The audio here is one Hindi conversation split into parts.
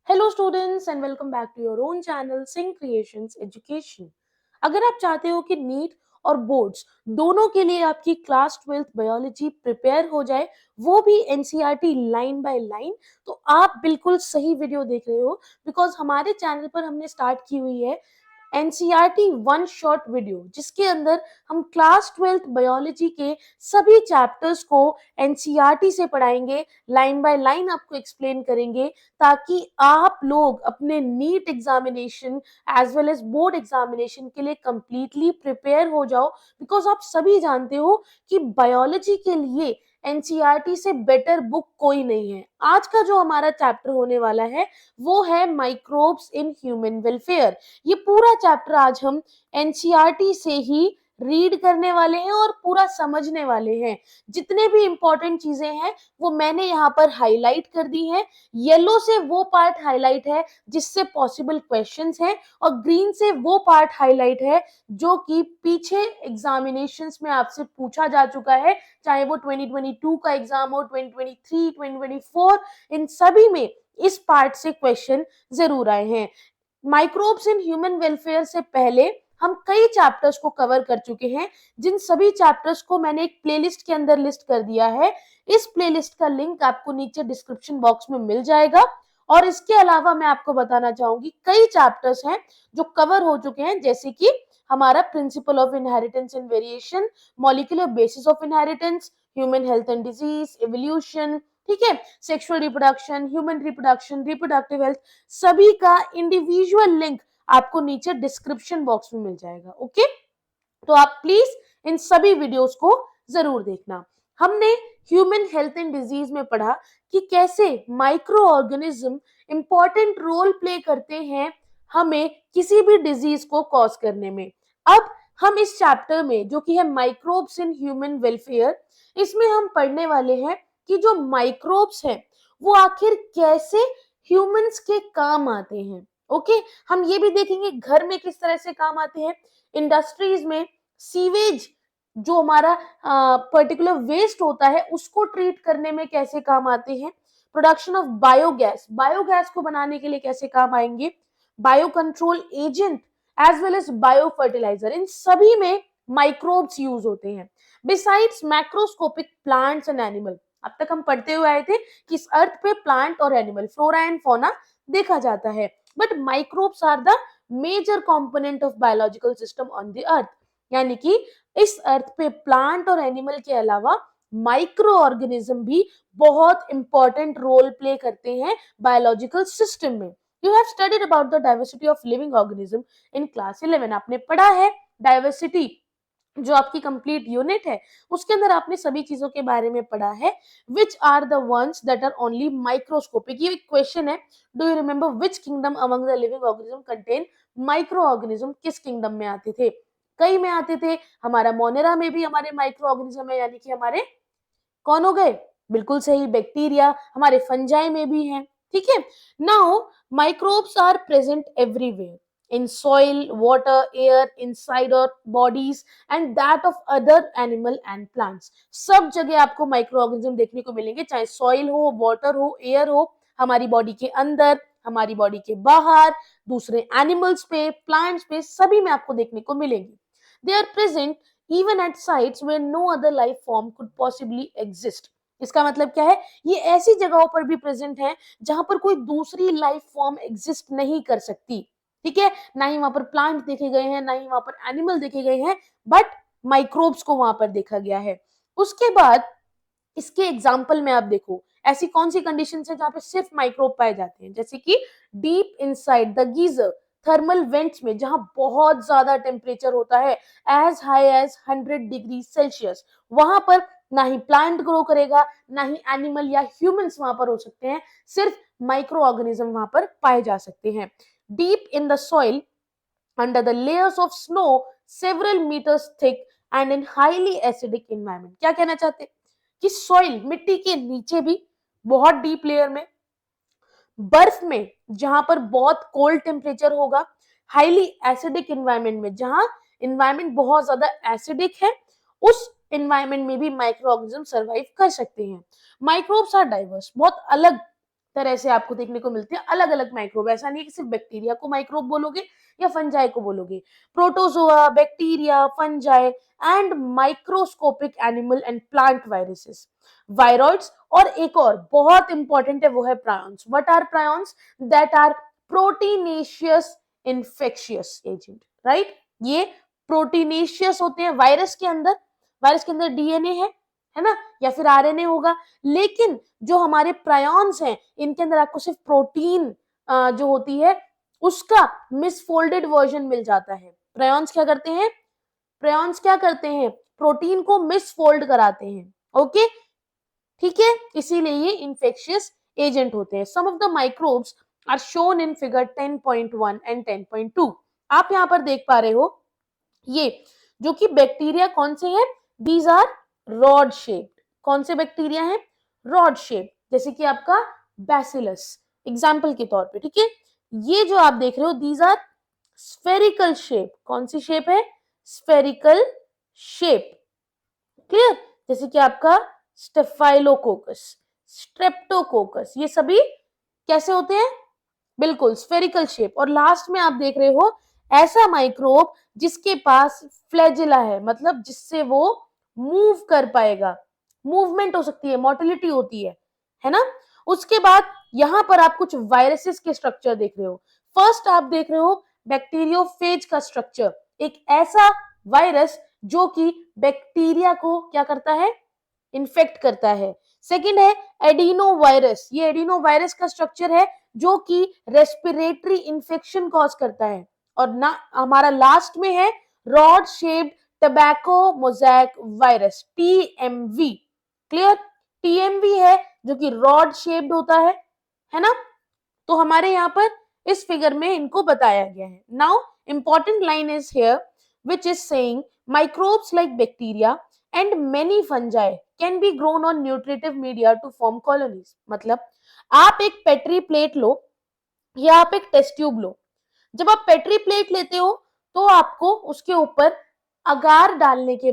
Hello students and welcome back to your own channel Singh creations education. अगर आप चाहते हो कि नीट और बोर्ड्स दोनों के लिए आपकी क्लास 12th बायोलॉजी प्रिपेयर हो जाए, वो भी एनसीईआरटी लाइन बाय लाइन, तो आप बिल्कुल सही वीडियो देख रहे हो। बिकॉज हमारे चैनल पर हमने स्टार्ट की हुई है एनसीईआरटी वन शॉट वीडियो, जिसके अंदर हम क्लास 12th बायोलॉजी के सभी चैप्टर्स को एनसीईआरटी से पढ़ाएंगे, लाइन बाय लाइन आपको एक्सप्लेन करेंगे, ताकि आप लोग अपने NEET examination as well as board examination के लिए कंप्लीटली प्रिपेयर हो जाओ। बिकॉज आप सभी जानते हो कि बायोलॉजी के लिए एनसीईआरटी से बेटर बुक कोई नहीं है। आज का जो हमारा चैप्टर होने वाला है वो है माइक्रोब्स इन ह्यूमन वेलफेयर। ये पूरा चैप्टर आज हम एनसीईआरटी से ही रीड करने वाले हैं और पूरा समझने वाले हैं। जितने भी इंपॉर्टेंट चीजें हैं वो मैंने यहाँ पर हाईलाइट कर दी हैं। येलो से वो पार्ट हाईलाइट है जिससे पॉसिबल क्वेश्चंस हैं, और ग्रीन से वो पार्ट हाईलाइट है जो कि पीछे एग्जामिनेशंस में आपसे पूछा जा चुका है, चाहे वो 2022 का एग्जाम हो, 2023, 2024, इन सभी में इस पार्ट से क्वेश्चन जरूर आए हैं। माइक्रोब्स इन ह्यूमन वेलफेयर से पहले हम कई चैप्टर्स को कवर कर चुके हैं, जिन सभी चैप्टर्स को मैंने एक प्लेलिस्ट के अंदर लिस्ट कर दिया है। इस प्लेलिस्ट का लिंक आपको नीचे डिस्क्रिप्शन बॉक्स में मिल जाएगा। और इसके अलावा मैं आपको बताना चाहूंगी कई चैप्टर्स हैं जो कवर हो चुके हैं, जैसे कि हमारा principle of inheritance and variation, molecular basis of inheritance, human health and disease, evolution, ठीक है, sexual reproduction, human reproduction, reproductive health, सभी का इंडिविजुअल लिंक आपको नीचे डिस्क्रिप्शन बॉक्स में मिल जाएगा। ओके, तो आप प्लीज इन सभी वीडियोस को जरूर देखना। हमने ह्यूमन हेल्थ एंड डिजीज में पढ़ा कि कैसे microorganism important role play करते हैं हमें किसी भी डिजीज को कॉज करने में। अब हम इस चैप्टर में, जो कि है माइक्रोब्स इन ह्यूमन वेलफेयर, इसमें हम पढ़ने वाले हैं कि जो माइक्रोब्स हैं वो आखिर कैसे ह्यूमंस के काम आते हैं। ओके, हम ये भी देखेंगे घर में किस तरह से काम आते हैं, इंडस्ट्रीज में सीवेज जो हमारा पर्टिकुलर वेस्ट होता है उसको ट्रीट करने में कैसे काम आते हैं, प्रोडक्शन ऑफ बायोगैस, बायोगैस को बनाने के लिए कैसे काम आएंगे, bio control agent as well as bio fertiliser, इन सभी में माइक्रोब्स यूज होते हैं। Besides macroscopic plants and animal, अब तक हम पढ़ते हुए आए थे कि इस अर्थ पे प्लांट और एनिमल, फ्लोरा एंड फौना देखा जाता है, but microbes are the major component of biological system on the earth. यानी कि इस अर्थ पे प्लांट और एनिमल के अलावा माइक्रो ऑर्गेनिज्म भी बहुत इंपॉर्टेंट रोल प्ले करते हैं बायोलॉजिकल सिस्टम में। You have studied about the diversity of living organism in class 11। आपने पढ़ा है डाइवर्सिटी, जो आपकी कंप्लीट यूनिट है उसके अंदर आपने सभी चीजों के बारे में पढ़ा है। Which are the ones that are only microscopic, ये क्वेश्चन है। Do you remember which kingdom among the living organism contain microorganism, किस किंगडम में आते थे, कई में आते थे। हमारा मोनेरा में भी हमारे माइक्रो ऑर्गेनिज्म है, यानी कि हमारे कौन हो गए, बिल्कुल सही, बैक्टीरिया। हमारे फंजाई में भी है, ठीक है। Now microbes are present everywhere, in soil, water, air, inside our bodies and that of other animal and plants। सब जगह आपको माइक्रो ऑर्गेनिज्म देखने को मिलेंगे, चाहे सॉइल हो, वाटर हो, एयर हो, हमारी बॉडी के अंदर, हमारी बॉडी के बाहर, दूसरे एनिमल्स पे, प्लांट्स पे, सभी में आपको देखने को मिलेंगे। They are present even at sites where no other life form could possibly exist. इसका मतलब क्या है, ये ऐसी जगहों पर भी प्रेजेंट है जहां पर कोई दूसरी लाइफ फॉर्म एग्जिस्ट नहीं कर सकती, ठीक है। ना ही वहां पर प्लांट देखे गए हैं, ना ही वहां पर एनिमल देखे गए हैं, बट माइक्रोब्स को वहां पर देखा गया है। उसके बाद इसके एग्जाम्पल में आप देखो, ऐसी कौन सी कंडीशन है जहां पे सिर्फ माइक्रोब पाए जाते हैं, जैसे कि deep inside the geyser, thermal vents में, जहां बहुत ज्यादा टेम्परेचर होता है, as high as 100 degree Celsius, वहां पर ना ही प्लांट ग्रो करेगा, ना ही एनिमल या ह्यूमंस वहां पर हो सकते हैं, सिर्फ माइक्रो ऑर्गेनिज्म वहां पर पाए जा सकते हैं। Deep in the soil, under the layers of snow several meters thick and in highly acidic environment। क्या कहना चाहते हैं कि सॉइल, मिट्टी के नीचे भी बहुत डीप लेयर में, बर्फ में जहां पर बहुत कोल्ड टेम्परेचर होगा, हाईली एसिडिक एनवायरनमेंट में जहां एनवायरनमेंट बहुत ज्यादा एसिडिक है, उस एनवायरनमेंट में भी माइक्रो ऑर्गेनिज्म सर्वाइव कर सकते हैं। माइक्रोब्स आर डाइवर्स, बहुत अलग तरह से आपको देखने को मिलते हैं अलग अलग माइक्रोब। ऐसा नहीं है कि सिर्फ बैक्टीरिया को माइक्रोब बोलोगे या फंजाई को बोलोगे। Protozoa, bacteria, fungi and microscopic animal and plant viruses, viroids, और एक और बहुत इंपॉर्टेंट है वो है prions. What are prions? That are proteinaceous infectious agent, right. ये प्रोटीनेशियस होते हैं। वायरस के अंदर डीएनए है ना, या फिर आरएनए होगा, लेकिन जो हमारे प्रायॉन्स हैं इनके अंदर आपको सिर्फ प्रोटीन जो होती है उसका मिसफोल्डेड वर्जन मिल जाता है। प्रायॉन्स क्या करते हैं? प्रोटीन को मिसफोल्ड कराते हैं। ओके, ठीक है, इसीलिए ये इन्फेक्शियस एजेंट होते हैं। Some of the microbes are shown in figure 10.1 and 10.2। आप यहाँ पर देख पा रहे हो ये जो कि बैक्टीरिया कौन से हैं? These are rod shaped. कौन से बैक्टीरिया हैं? रॉड शेप, जैसे कि आपका बैसिलस एग्जाम्पल के तौर पे, ठीक है। ये जो आप देख रहे हो दीज आर स्फेरिकल शेप। कौन सी शेप है? Spherical shape, clear. जैसे कि आपका स्टेफाइलोकोकस, स्ट्रेप्टोकोकस, ये सभी कैसे होते हैं? बिल्कुल स्फेरिकल शेप। और लास्ट में आप देख रहे हो ऐसा माइक्रोब जिसके पास फ्लैजिला है, मतलब जिससे वो मूव कर पाएगा, मूवमेंट हो सकती है, मोटिलिटी होती है ना। उसके बाद यहां पर आप कुछ वायरसेस के स्ट्रक्चर देख रहे हो। फर्स्ट आप देख रहे हो बैक्टीरियोफेज का स्ट्रक्चर, एक ऐसा वायरस जो कि बैक्टीरिया को क्या करता है? इन्फेक्ट करता है। सेकंड है एडिनो वायरस। ये एडिनो वायरस का स्ट्रक्चर है जो कि रेस्पिरेटरी इंफेक्शन कॉज करता है। और ना हमारा लास्ट में है rod shaped tobacco mosaic virus, TMV, clear. TMV है जो कि रॉड शेप्ड होता है ना। तो हमारे यहाँ पर इस फिगर में इनको बताया गया है। Now important line is here which is saying microbes like bacteria and many fungi can be grown on nutritive media to form colonies। मतलब आप एक पेट्री प्लेट लो या आप एक टेस्ट ट्यूब लो। जब आप पेट्री प्लेट लेते हो तो आपको उसके ऊपर अगार डालने के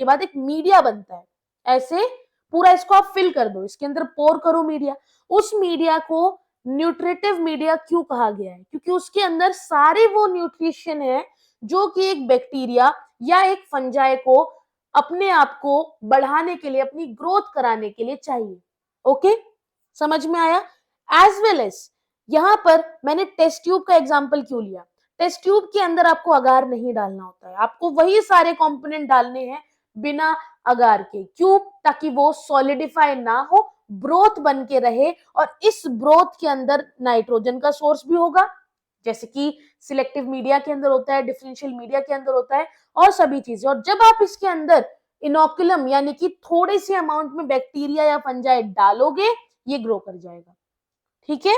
बाद एक मीडिया बनता है। ऐसे पूरा इसको आप फिल कर दो, इसके अंदर पोर करो मीडिया। उस मीडिया को न्यूट्रिटिव मीडिया क्यों कहा गया है? क्योंकि उसके अंदर सारे वो न्यूट्रिशन है जो कि एक बैक्टीरिया या एक फंजाई को अपने आप को बढ़ाने के लिए, अपनी ग्रोथ कराने के लिए चाहिए। ओके, समझ में आया? एज वेल एज यहां पर मैंने टेस्ट ट्यूब का एग्जांपल क्यों लिया? टेस्ट ट्यूब के अंदर आपको अगार नहीं डालना होता है, आपको वही सारे कंपोनेंट डालने हैं बिना अगार के। क्यों? ताकि वो सॉलिडिफाई ना हो, ब्रोथ बन के रहे, और इस ब्रोथ के अंदर नाइट्रोजन का सोर्स भी होगा, जैसे कि सिलेक्टिव मीडिया के अंदर होता है, डिफरेंशियल मीडिया के अंदर होता है, और सभी चीजें। और जब आप इसके अंदर इनोकुलम यानी कि थोड़े से अमाउंट में बैक्टीरिया या फंजाई डालोगे, ये ग्रो कर जाएगा। ठीक है,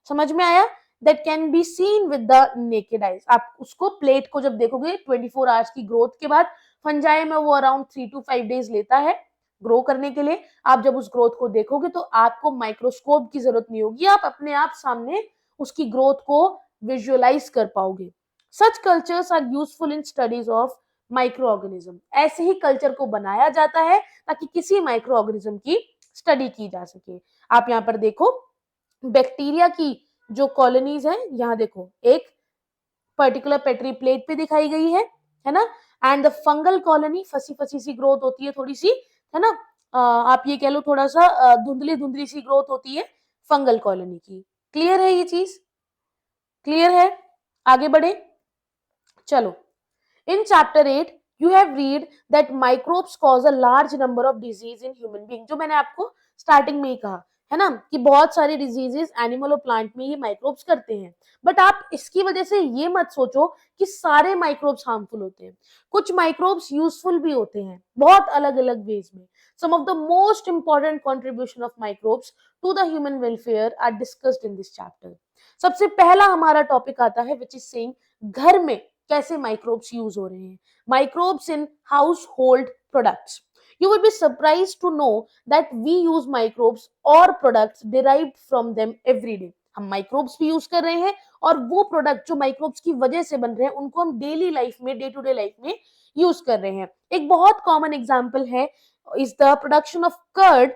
समझ में आया? That can be seen with the naked eyes. आप उसको प्लेट को जब देखोगे 24 आवर्स की ग्रोथ के बाद, फंजाई में वो अराउंड 3 to 5 डेज लेता है ग्रो करने के लिए। आप जब उस ग्रोथ को देखोगे तो आपको माइक्रोस्कोप की जरूरत नहीं होगी, आप अपने आप सामने उसकी ग्रोथ को विजुअलाइज कर पाओगे। Such cultures are useful in studies of microorganism. ऐसे ही कल्चर को बनाया जाता है ताकि किसी माइक्रो ऑर्गेनिज्म की स्टडी की जा सके। आप यहाँ पर देखो बैक्टीरिया की जो कॉलोनीज हैं, यहाँ देखो एक पर्टिकुलर पेट्री प्लेट पे दिखाई गई है ना। एंड द फंगल कॉलोनी फसी फसी सी ग्रोथ होती है, थोड़ी सी, है ना। आप ये कह लो थोड़ा सा धुंधली धुंधली सी ग्रोथ होती है फंगल कॉलोनी की। क्लियर है? ये चीज क्लियर है? आगे बढ़े, चलो। In chapter 8 you have read that microbes cause a large number of disease in human being। जो मैंने आपको स्टार्टिंग में ही कहा है ना कि बहुत सारी डिजीजेस एनिमल और प्लांट में ही माइक्रोब्स करते हैं। बट आप इसकी वजह से ये मत सोचो कि सारे माइक्रोब्स हार्मफुल होते हैं। कुछ माइक्रोब्स यूजफुल भी होते हैं बहुत अलग अलग वेज में। Some of the most important contribution of microbes to the human welfare are discussed in this chapter. सबसे पहला हमारा टॉपिक आता है विच इज सेइंग घर में कैसे माइक्रोब्स यूज हो रहे हैं। Microbes in house hold products. You will be surprised to know that we use microbes or products derived from them every day। हम माइक्रोब्स भी यूज कर रहे हैं और वो प्रोडक्ट जो माइक्रोब्स की वजह से बन रहे हैं उनको हम डेली लाइफ में, डे टू डे लाइफ में यूज कर रहे हैं। एक बहुत कॉमन एग्जांपल है is the production of curd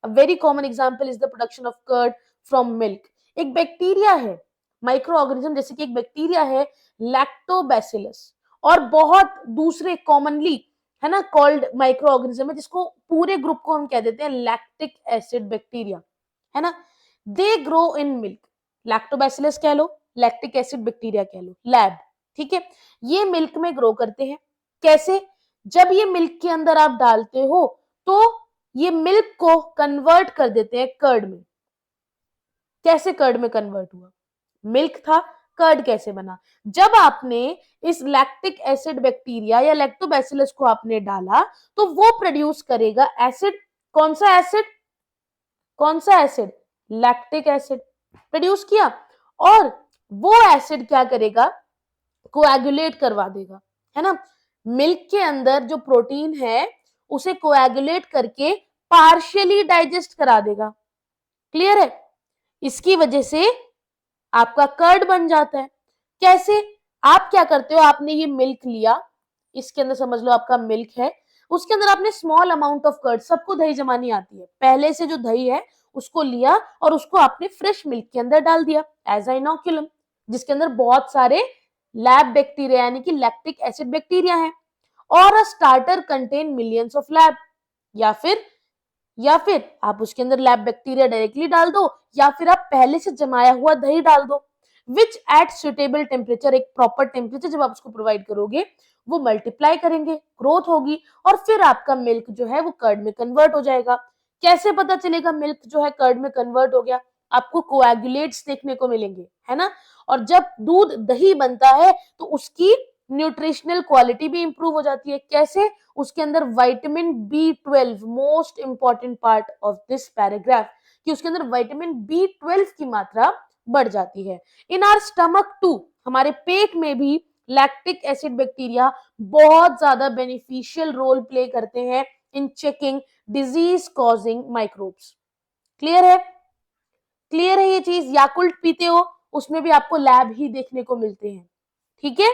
A very common example is the production of curd from milk. एक बैक्टीरिया है, माइक्रो ऑर्गेनिज्म जैसे कि एक बैक्टीरिया है लैक्टोबैसिलस, और बहुत दूसरे कॉमनली है ना कॉल्ड माइक्रो ऑर्गेनिज्म है जिसको पूरे ग्रुप को हम कह देते हैं लैक्टिक एसिड बैक्टीरिया, है ना। They grow in milk, lactobacillus कह लो, लैक्टिक एसिड बैक्टीरिया कह लो, लैब, ठीक है। ये मिल्क में ग्रो करते हैं। कैसे? जब ये मिल्क के अंदर आप डालते हो तो ये मिल्क को कन्वर्ट कर देते हैं कर्ड में। कैसे कर्ड में कन्वर्ट हुआ? मिल्क था, कर्ड कैसे बना? जब आपने इस लैक्टिक एसिड बैक्टीरिया या लैक्टोबैसिलस को आपने डाला तो वो प्रोड्यूस करेगा एसिड। कौन सा एसिड? कौन सा एसिड? लैक्टिक एसिड प्रोड्यूस किया, और वो एसिड क्या करेगा? कोएगुलेट करवा देगा, है ना। मिल्क के अंदर जो प्रोटीन है उसे कोएगुलेट करके पार्शियली डाइजेस्ट करा देगा। क्लियर है? इसकी वजह से आपका कर्ड बन जाता है। कैसे? आप क्या करते हो, आपने ये मिल्क लिया, इसके अंदर समझ लो आपका मिल्क है, उसके अंदर आपने स्मॉल अमाउंट ऑफ कर्ड, सबको दही जमानी आती है, पहले से जो दही है उसको लिया और उसको आपने फ्रेश मिल्क के अंदर डाल दिया एज अ इनोक्यूलम, जिसके अंदर बहुत सारे लैब बैक्टीरिया यानी कि लैक्टिक एसिड बैक्टीरिया है। और a starter contain millions of lab, या फिर आप उसके अंदर लैब बैक्टीरिया डायरेक्टली डाल दो, या फिर आप पहले से जमाया हुआ दही डाल दो, विच एट सुटेबल टेम्परेचर, एक प्रॉपर टेम्परेचर जब आप उसको प्रोवाइड करोगे वो मल्टीप्लाई करेंगे, ग्रोथ होगी, और फिर आपका मिल्क जो है वो कर्ड में कन्वर्ट हो जाएगा। कैसे पता चलेगा मिल्क जो है कर्ड में कन्वर्ट हो गया? आपको कोएगुलेट्स देखने को मिलेंगे, है ना। और जब दूध दही बनता है तो उसकी न्यूट्रिशनल क्वालिटी भी इंप्रूव हो जाती है। कैसे? उसके अंदर vitamin B12, most important part of this paragraph, कि उसके अंदर विटामिन B12 की मात्रा बढ़ जाती है। इन आवर स्टमक टू, हमारे पेट में भी लैक्टिक एसिड बैक्टीरिया बहुत ज्यादा बेनिफिशियल रोल प्ले करते हैं इन checking disease causing microbes. Clear है? क्लियर है ये चीज? याकुल्ट पीते हो उसमें भी आपको लैब ही देखने को मिलते हैं, ठीक है।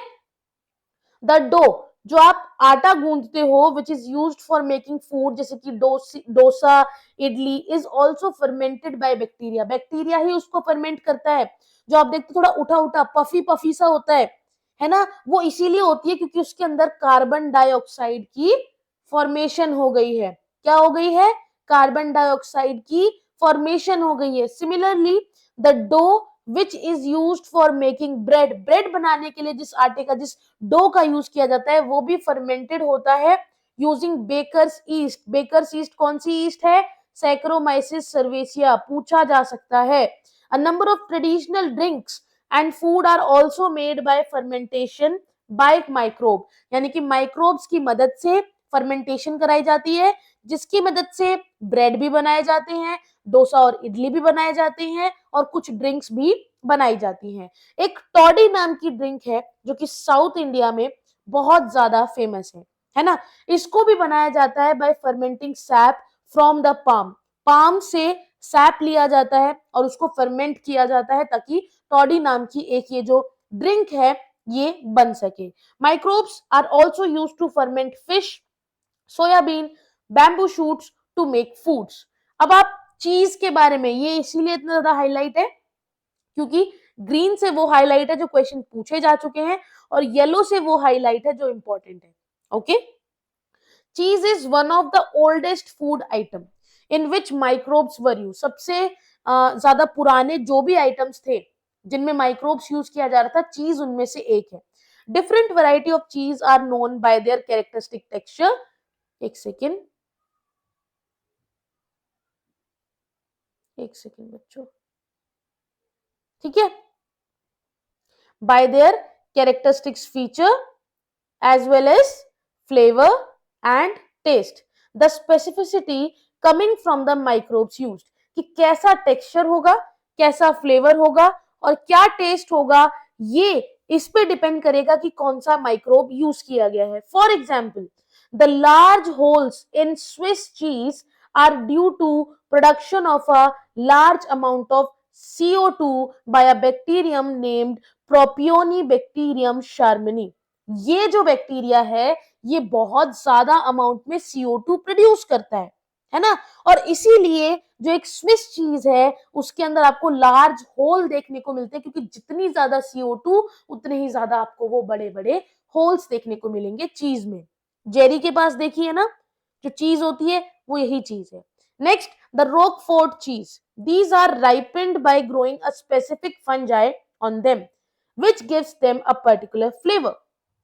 द डो, जो आप आटा गूंदते हो which is used for making food, जैसे कि dosa, idli, is also fermented by bacteria, bacteria ही उसको फर्मेंट करता है। जो आप देखते थोड़ा उठा उठा पफी पफी सा होता है ना, वो इसीलिए होती है क्योंकि उसके अंदर कार्बन डाइऑक्साइड की फॉर्मेशन हो गई है। क्या हो गई है? कार्बन डाइऑक्साइड की फॉर्मेशन हो गई है। Similarly the dough which is used for making bread, bread बनाने के लिए जिस आटे का, जिस डो का यूज किया जाता है वो भी फर्मेंटेड होता है using baker's yeast. Baker's yeast कौन सी ईस्ट है? सैक्रोमाइसिस सर्वेसिया, पूछा जा सकता है। A number of traditional drinks and food are also made by fermentation by microbe, यानी कि माइक्रोब्स की मदद से फर्मेंटेशन कराई जाती है, जिसकी मदद से ब्रेड भी बनाए जाते हैं, डोसा और इडली भी बनाए जाते हैं, और कुछ ड्रिंक्स भी बनाई जाती हैं। एक टॉडी नाम की ड्रिंक है जो कि साउथ इंडिया में बहुत ज्यादा फेमस है ना। इसको भी बनाया जाता है by fermenting sap from the palm, palm से सैप लिया जाता है और उसको फर्मेंट किया जाता है ताकि टॉडी नाम की एक ये जो ड्रिंक है ये बन सके। Microbes are also use to ferment fish, soybean, bamboo shoots to make foods. अब आप चीज के बारे में, ये इसीलिए इतना ज्यादा हाईलाइट है क्योंकि ग्रीन से वो हाईलाइट है जो क्वेश्चन पूछे जा चुके हैं, और येलो से वो हाईलाइट है जो इंपॉर्टेंट है। ओके, चीज is one of the oldest food item in which microbes were use. सबसे ज्यादा पुराने जो भी आइटम्स थे जिनमें माइक्रोब्स यूज किया जा रहा था, चीज उनमें से एक है। Different variety of cheese are known by their characteristic texture. एक सेकेंड, एक सेकेंड बच्चों, ठीक है। By their characteristics feature as well as flavor and taste. The specificity coming from the microbes used, कि कैसा टेक्सचर होगा, कैसा फ्लेवर होगा और क्या टेस्ट होगा, ये इस पे डिपेंड करेगा कि कौन सा माइक्रोब यूज किया गया है। For example, the large holes in Swiss cheese are due to production of a large amount of CO2 by a bacterium named Propionibacterium sharmani। ये जो बैक्टीरिया है ये बहुत ज्यादा अमाउंट में CO2 प्रोड्यूस करता है। है ना। और इसीलिए जो एक स्विस चीज है उसके अंदर आपको लार्ज होल देखने को मिलते हैं, क्योंकि जितनी ज्यादा CO2 उतने ही ज्यादा आपको वो बड़े बड़े होल्स देखने को मिलेंगे चीज में। जेरी के पास देखिए ना, जो चीज होती है वो यही चीज है। Next, the Roquefort cheese, these are ripened by growing a specific fungi on them which gives them a particular flavour,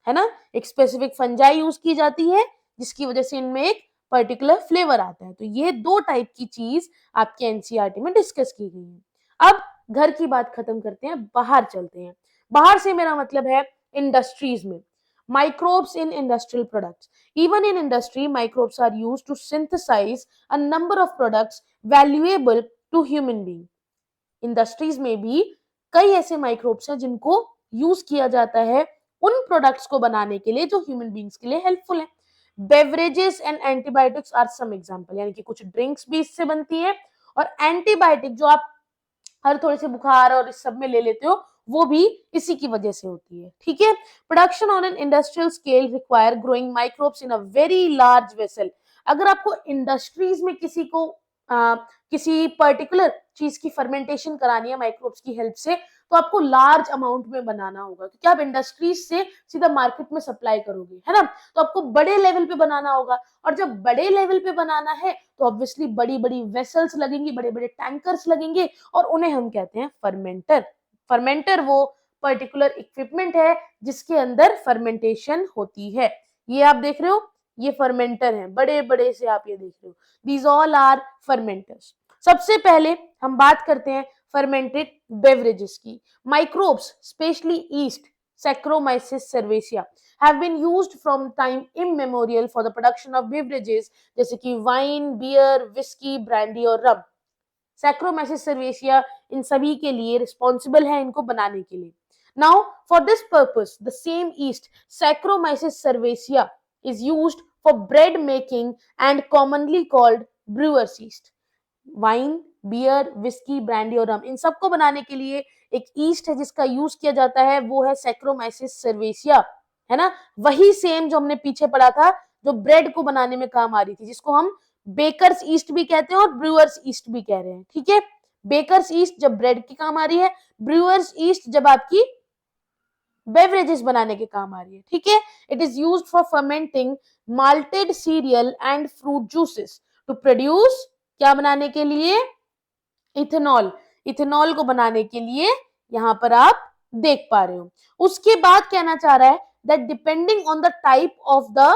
है ना। एक स्पेसिफिक फंजाई यूज की जाती है जिसकी वजह से इनमें एक पर्टिकुलर फ्लेवर आता है। तो ये दो टाइप की चीज आपके एनसीईआरटी में डिस्कस की गई है। अब घर की बात खत्म करते हैं, बाहर चलते हैं। बाहर से मेरा मतलब है इंडस्ट्रीज में। Microbes in industrial products. Even in industry, microbes are used to synthesize a number of products valuable to human being. Industries में भी कई ऐसे माइक्रोब्स हैं जिनको यूज किया जाता है उन प्रोडक्ट्स को बनाने के लिए जो ह्यूमन बींग्स के लिए हेल्पफुल है। Beverages and antibiotics are some example, यानी कि कुछ ड्रिंक्स भी इससे बनती है, और एंटीबायोटिक जो आप हर थोड़े से बुखार और इस सब में ले लेते हो वो भी इसी की वजह से होती है। ठीक है। Production on an industrial scale require growing microbes in a very large vessel. अगर आपको इंडस्ट्रीज में किसी पर्टिकुलर चीज की फर्मेंटेशन करानी है माइक्रोब्स की हेल्प से, तो आपको लार्ज अमाउंट में बनाना होगा, क्योंकि आप इंडस्ट्रीज से सीधा मार्केट में सप्लाई करोगे, है ना। तो आपको बड़े लेवल पे बनाना होगा, और जब बड़े लेवल पे बनाना है तो ऑब्वियसली बड़ी बड़ी वेसल्स लगेंगी, बड़े बड़े टैंकर्स लगेंगे, और उन्हें हम कहते हैं फर्मेंटर। फर्मेंटर वो पर्टिकुलर इक्विपमेंट है जिसके अंदर फर्मेंटेशन होती है। ये आप देख रहे हो, ये फर्मेंटर है, बड़े बड़े से आप ये देख रहे हो, दीज ऑल आर फर्मेंटर्स। सबसे पहले हम बात करते हैं फर्मेंटेड बेवरेजेस की। Microbes specially east Saccharomyces cerevisiae have been used from time immemorial for the production of beverages जैसे कि वाइन, बियर, विस्की, ब्रांडी और रम। Saccharomyces cerevisiae इन सभी के लिए रिस्पॉन्सिबल है इनको बनाने के लिए। Now for this purpose the same east Saccharomyces cerevisiae is used for bread making and commonly called brewer's yeast। Wine, beer, whisky, brandy और रम, इन सबको बनाने के लिए एक ईस्ट है जिसका यूज किया जाता है, वो है Saccharomyces cerevisiae, है ना। वही सेम जो हमने पीछे पढ़ा था, जो ब्रेड को बनाने में काम आ रही थी, जिसको हम बेकर्स ईस्ट भी कहते हैं और ब्रूअर्स ईस्ट भी कह रहे हैं। ठीक है। बेकर्स ईस्ट जब ब्रेड की काम आ रही है, ब्रूअर्स ईस्ट जब आपकी बेवरेजेस बनाने के काम आ रही है। ठीक है। It is used for fermenting malted cereal and fruit juices to produce, क्या बनाने के लिए, इथेनॉल। इथेनॉल को बनाने के लिए यहां पर आप देख पा रहे हो। उसके बाद कहना चाह रहा है that depending on the type of the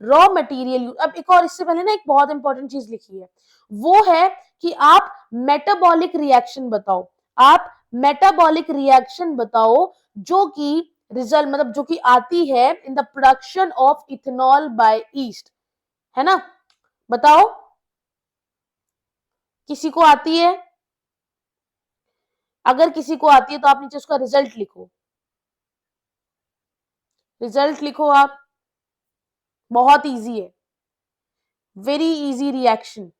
raw material. अब एक और इससे पहले ना एक बहुत इंपॉर्टेंट चीज लिखी है, वो है कि आप मेटाबॉलिक रिएक्शन बताओ। आप मेटाबॉलिक रिएक्शन बताओ जो कि रिजल्ट मतलब जो कि आती है in the production of ethanol by yeast, है ना। बताओ, किसी को आती है? अगर किसी को आती है तो आप नीचे उसका रिजल्ट लिखो, रिजल्ट लिखो आप। बहुत इजी है, वेरी इजी रिएक्शन,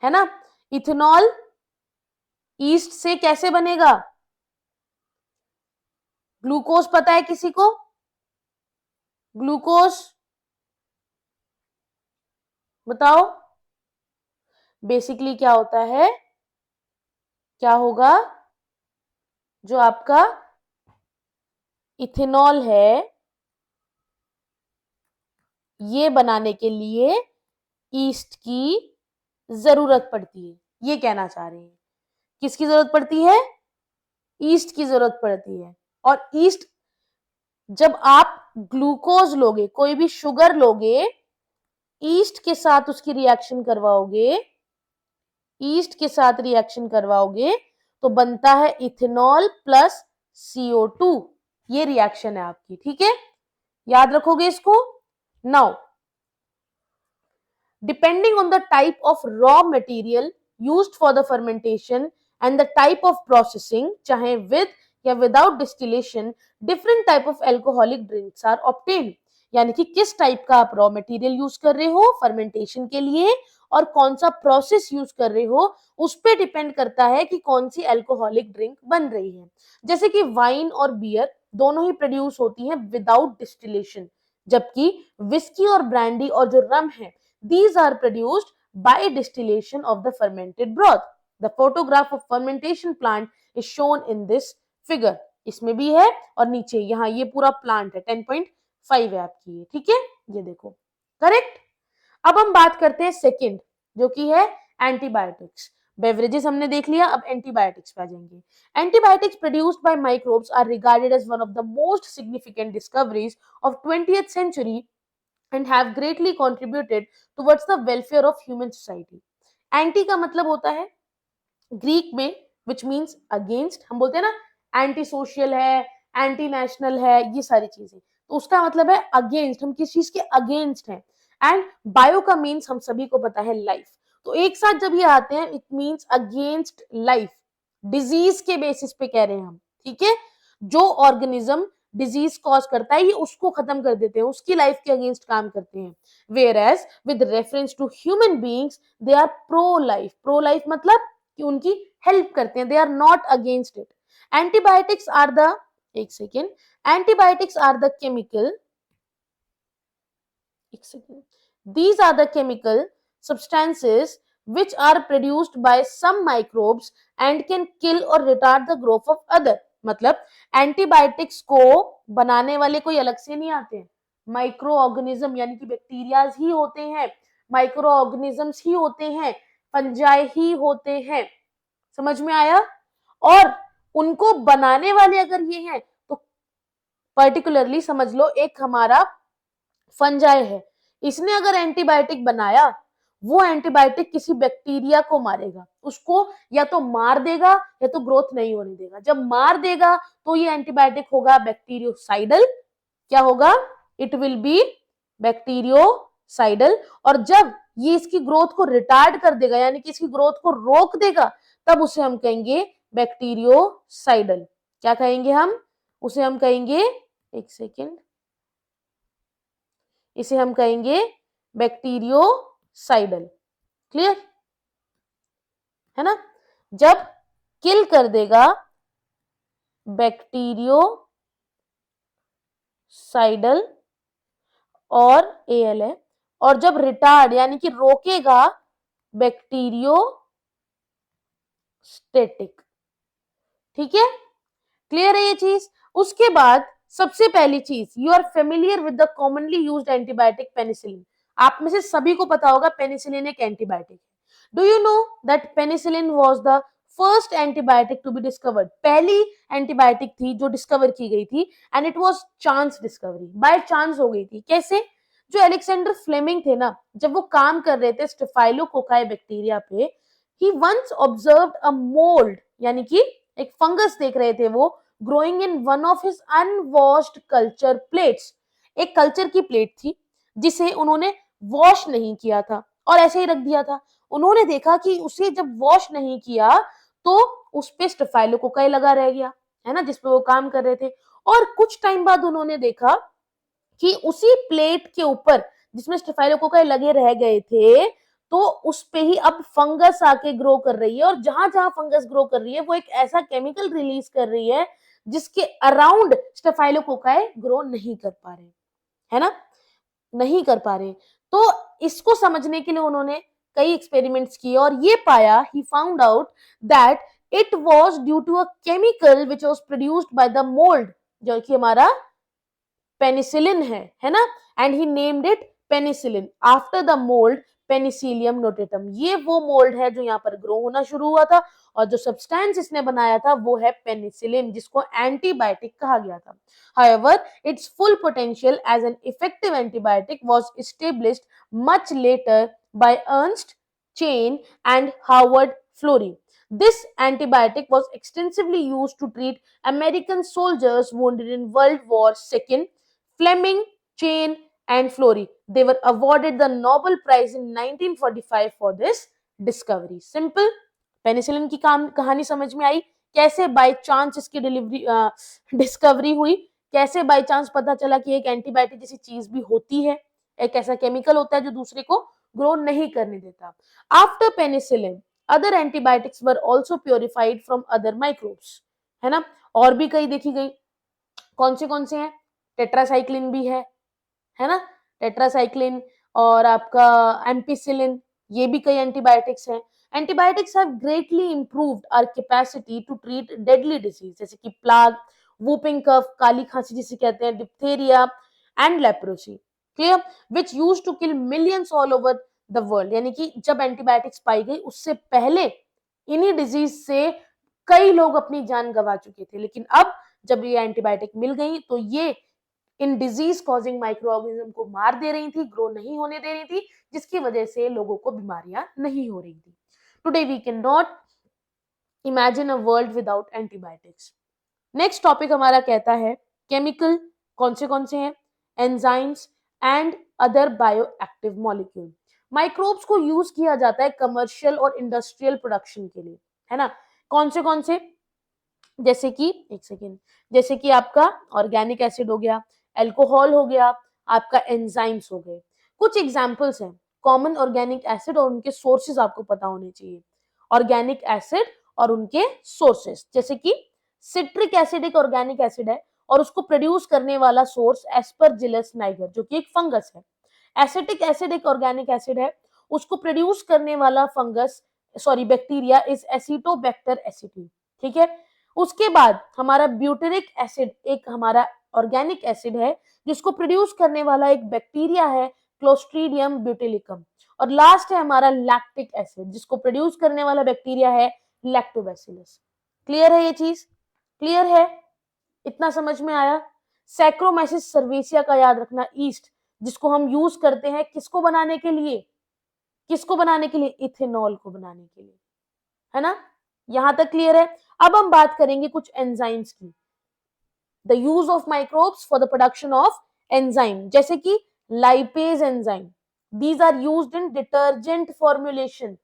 है ना। इथेनॉल ईस्ट से कैसे बनेगा? ग्लूकोज पता है किसी को? ग्लूकोज बताओ। बेसिकली क्या होता है, क्या होगा, जो आपका इथेनॉल है ये बनाने के लिए ईस्ट की जरूरत पड़ती है, ये कहना चाह रहे हैं। किसकी जरूरत पड़ती है? ईस्ट की जरूरत पड़ती है। और ईस्ट जब आप ग्लूकोज लोगे, कोई भी शुगर लोगे, ईस्ट के साथ उसकी रिएक्शन करवाओगे, ईस्ट के साथ रिएक्शन करवाओगे तो बनता है इथेनॉल प्लस CO2। ये रिएक्शन है आपकी। ठीक है, याद रखोगे इसको। Now depending on the type of raw material used for the fermentation and the type of processing, चाहे with या without distillation, different type of alcoholic drinks are obtained. यानी कि किस टाइप का आप रॉ मटेरियल यूज कर रहे हो फर्मेंटेशन के लिए और कौन सा प्रोसेस यूज कर रहे हो, उस पे डिपेंड करता है कि कौन सी एल्कोहलिक ड्रिंक बन रही है। जैसे कि वाइन और बियर दोनों ही प्रोड्यूस होती हैं विदाउट डिस्टिलेशन, जबकि विस्की और ब्रांडी और जो रम है These are produced by distillation of the fermented broth. The photograph of fermentation plant is shown in this figure. इसमें भी है और नीचे यहाँ ये पूरा प्लांट है 10.5 है आपकी, ठीक है, ये देखो करेक्ट। अब हम बात करते हैं सेकंड जो कि है एंटीबायोटिक्स। बेवरेजेस हमने देख लिया, अब एंटीबायोटिक्स पे आ जाएंगे। Antibiotics produced by microbes are regarded as one of the most significant discoveries of 20th century and have greatly contributed towards the welfare of human society. Anti का मतलब होता है ग्रीक में विच मीन्स अगेंस्ट, हम बोलते हैं ना एंटी सोशल है, एंटी नेशनल है, ये सारी चीजें, तो उसका मतलब है अगेंस्ट, हम किस चीज के अगेंस्ट हैं। एंड बायो का मीन्स हम सभी को पता है लाइफ, तो एक साथ जब ये आते हैं it means against life, disease के बेसिस पे कह रहे हैं हम, ठीक है, जो ऑर्गेनिज्म डिजीज कॉज करता है ये उसको खत्म कर देते हैं, उसकी लाइफ के अगेंस्ट काम करते हैं। Whereas with reference to human beings they are pro life, pro life मतलब कि उनकी हेल्प करते हैं, they are not against it. Antibiotics are the, एक second, antibiotics are the chemical, एक second, these are the chemical substances which are produced by some microbes and can kill or retard the growth of other। मतलब एंटीबायोटिक्स को बनाने वाले कोई अलग से नहीं आते हैं, माइक्रो ऑर्गेनिज्म यानी कि बैक्टीरियाज ही होते हैं, माइक्रो ऑर्गेनिजम्स ही होते हैं, फंजाई ही होते हैं, समझ में आया। और उनको बनाने वाले अगर ये हैं तो पर्टिकुलरली समझ लो एक हमारा फंजाई है, इसने अगर एंटीबायोटिक बनाया, वो एंटीबायोटिक किसी बैक्टीरिया को मारेगा, उसको या तो मार देगा या तो ग्रोथ नहीं होने देगा। जब मार देगा तो ये एंटीबायोटिक होगा बैक्टीरियोसाइडल, क्या होगा, इट विल बी बैक्टीरियोसाइडल। और जब ये इसकी ग्रोथ को रिटार्ड कर देगा यानी कि इसकी ग्रोथ को रोक देगा, तब उसे हम कहेंगे बैक्टीरियोसाइडल। क्या कहेंगे हम उसे, हम कहेंगे, एक सेकेंड, इसे हम कहेंगे बैक्टीरियोसाइडल, क्लियर है ना। जब किल कर देगा बैक्टीरियोसाइडल और एल है, और जब रिटार्ड यानी कि रोकेगा बैक्टीरियोस्टेटिक, ठीक है, क्लियर है ये चीज। उसके बाद सबसे पहली चीज, you are familiar with the commonly used antibiotic penicillin. आप में से सभी को पता होगा पेनिसिलिन एक एंटीबायोटिक है। Do you know that penicillin was the first antibiotic to be discovered, पहली एंटीबायोटिक थी जो डिस्कवर की गई थी, and it was chance discovery, by chance हो गई थी। कैसे, जो अलेक्जेंडर फ्लेमिंग थे ना, जब वो काम कर रहे थे स्टेफाइलोकोकाई बैक्टीरिया पे, ही वंस ऑब्जर्व्ड अ मोल्ड यानी कि एक फंगस देख रहे थे वो, growing in one of his unwashed culture plates. एक कल्चर की प्लेट थी जिसे उन्होंने वॉश नहीं किया था और ऐसे ही रख दिया था। उन्होंने देखा कि उसे जब वॉश नहीं किया तो उस पे स्टेफाइलोकोकाई लगा रह गया, है ना, जिसपे वो काम कर रहे थे। और कुछ टाइम बाद उन्होंने देखा कि उसी प्लेट के ऊपर जिसमें स्टेफाइलोकोकाई लगे रह गए थे, तो उस पे ही अब फंगस आके ग्रो कर रही है, और जहां जहां फंगस ग्रो कर रही है वो एक ऐसा केमिकल रिलीज कर रही है जिसके अराउंड स्टेफाइलोकोकाई ग्रो नहीं कर पा रहे, है ना, नहीं कर पा रहे। तो इसको समझने के लिए उन्होंने कई एक्सपेरिमेंट्स किए और ये पाया, he found out that it was due to a chemical which was produced by the mould, जो कि हमारा पेनिसिलिन है ना, and he named it penicillin after the mould Penicillium notatum. ये वो मोल्ड है जो यहाँ पर ग्रो होना शुरू हुआ था, और जो सब्सटेंस इसने बनाया था वो है पेनिसिलिन, जिसको एंटीबायोटिक कहा गया था। However, its full potential as an effective antibiotic was established much later by Ernst Chain and Howard Florey. This antibiotic was extensively used to treat American soldiers wounded in World War II. Fleming, Chain, and Florey, they were awarded the Nobel Prize in 1945 for this discovery. Simple. Penicillin की कहानी समझ में आई, कैसे बाय चांस इसकी डिस्कवरी हुई, कैसे बाय चांस पता चला कि एक एंटीबायोटिक जैसी चीज भी होती है, एक ऐसा केमिकल होता है जो दूसरे को ग्रो नहीं करने देता। After penicillin other antibiotics were also purified from other microbes, है ना, और भी कई देखी गई। कौन से हैं, टेट्रासाइक्लिन भी है ना, टेट्रासाइक्लिन, और आपका एम्पिसिलिन, ये भी कई एंटीबायोटिक्स हैं। Antibiotics have greatly improved our capacity to treat deadly disease जैसे कि प्लाग, वूपिंग कफ, काली खांसी जिसे कहते हैं, diphtheria and leprosy, clear, which used to kill millions all over the world. यानी कि जब एंटीबायोटिक्स पाई गई उससे पहले इन्हीं डिजीज से कई लोग अपनी जान गंवा चुके थे, लेकिन अब जब ये एंटीबायोटिक मिल गई तो ये in disease causing micro organism को मार दे रही थी, ग्रो नहीं होने दे रही थी, जिसकी वजह से लोगों को बीमारियां नहीं हो रही थी। Today we can not imagine a world without antibiotics. Next topic हमारा कहता है केमिकल, कौन से हैं, enzymes and other bioactive molecule. Microbes को यूज किया जाता है कमर्शियल और इंडस्ट्रियल प्रोडक्शन के लिए, है ना। कौन से, जैसे कि एक सेकेंड, जैसे कि आपका ऑर्गेनिक एसिड हो गया, अल्कोहल हो गया, आपका एंजाइम्स हो गए। कुछ एग्जांपल्स हैं कॉमन ऑर्गेनिक एसिड और उनके सोर्सेज आपको पता होने चाहिए। ऑर्गेनिक एसिड और उनके सोर्सेज, जैसे कि सिट्रिक एसिड एक ऑर्गेनिक एसिड है और उसको प्रोड्यूस करने वाला सोर्स एस्परजिलस नाइगर जो कि एक फंगस है। एसिटिक एसिड एक ऑर्गेनिक एसिड है, उसको प्रोड्यूस करने वाला fungus sorry bacteria is Acetobacter aceti, ठीक है। उसके बाद हमारा ब्यूटेरिक एसिड एक हमारा ऑर्गेनिक एसिड है जिसको प्रोड्यूस करने वाला एक बैक्टीरिया है क्लोस्ट्रीडियम ब्यूटिलिकम। और लास्ट है हमारा लैक्टिक एसिड जिसको प्रोड्यूस करने वाला बैक्टीरिया है लैक्टोबैसिलस। क्लियर है ये चीज, क्लियर है, इतना समझ में आया। सैक्रोमाइसिस सर्वेसिया का याद रखना, ईस्ट जिसको हम यूज करते हैं किसको बनाने के लिए, किसको बनाने के लिए, इथेनॉल को बनाने के लिए, है ना। यहां तक क्लियर है। अब हम बात करेंगे कुछ एंजाइम्स की। The use of microbes for the production of enzyme, जैसे कि lipase enzyme, these are used in detergent formulation.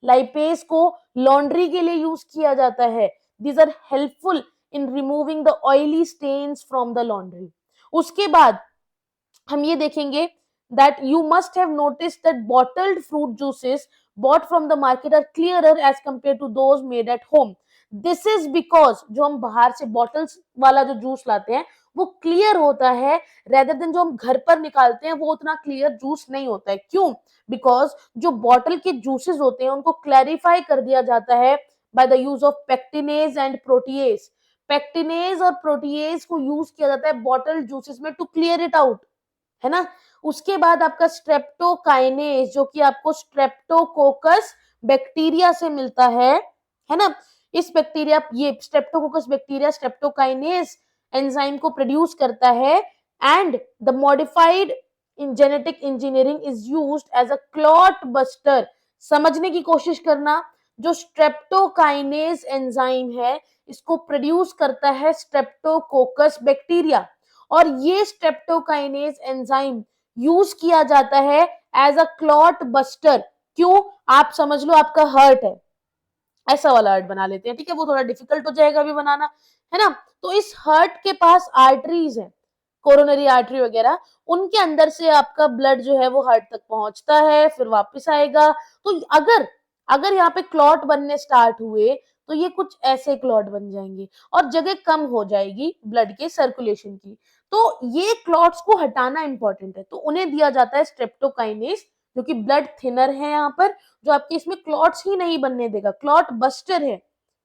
Lipase को लॉन्ड्री के लिए यूज किया जाता है। These are helpful in removing the oily stains from the laundry. उसके बाद हम ये देखेंगे that you must have noticed that bottled fruit juices bought from the market are clearer as compared to those made at home. This is because जो हम बाहर से बॉटल्स वाला जो जूस लाते हैं वो क्लियर होता है रेदर देन जो हम घर पर निकालते हैं वो उतना क्लियर जूस नहीं होता है। क्यों? बिकॉज जो बॉटल के जूसेस होते हैं उनको क्लैरिफाई कर दिया जाता है bye the use of pectinase and protease. Pectinase और प्रोटीएज को यूज किया जाता है बॉटल जूसेस में टू क्लियर इट आउट, है ना। उसके बाद आपका स्ट्रेप्टोकाइनेज जो कि आपको स्ट्रेप्टोकोकस बैक्टीरिया से मिलता है ना। इस बैक्टीरिया ये स्ट्रेप्टोकोकस बैक्टीरिया स्ट्रेप्टोकाइनेज एंजाइम को प्रोड्यूस करता है and the modified in genetic engineering is used as a clot buster. समझने की कोशिश करना, जो स्ट्रेप्टोकाइनेज एंजाइम है इसको प्रोड्यूस करता है स्ट्रेप्टोकोकस बैक्टीरिया और ये स्ट्रेप्टोकाइनेज एंजाइम यूज किया जाता है एज अ क्लॉट बस्टर। क्यों? आप समझ लो आपका हर्ट है, ऐसा वाला हर्ट बना लेते हैं, ठीक है, वो थोड़ा डिफिकल्ट हो जाएगा अभी बनाना, है ना। तो इस हर्ट के पास आर्टरीज है, कोरोनरी आर्टरी वगैरह, उनके अंदर से आपका ब्लड जो है वो हार्ट तक पहुंचता है फिर वापस आएगा। तो अगर अगर यहाँ पे क्लॉट बनने स्टार्ट हुए तो ये कुछ ऐसे क्लॉट बन जाएंगे और जगह कम हो जाएगी ब्लड के सर्कुलेशन की। तो ये क्लॉट्स को हटाना इंपॉर्टेंट है, तो उन्हें दिया जाता है स्ट्रेप्टोकाइनेज जो कि ब्लड थिनर है यहाँ पर, जो आपके इसमें क्लॉट्स ही नहीं बनने देगा, क्लॉट बस्टर है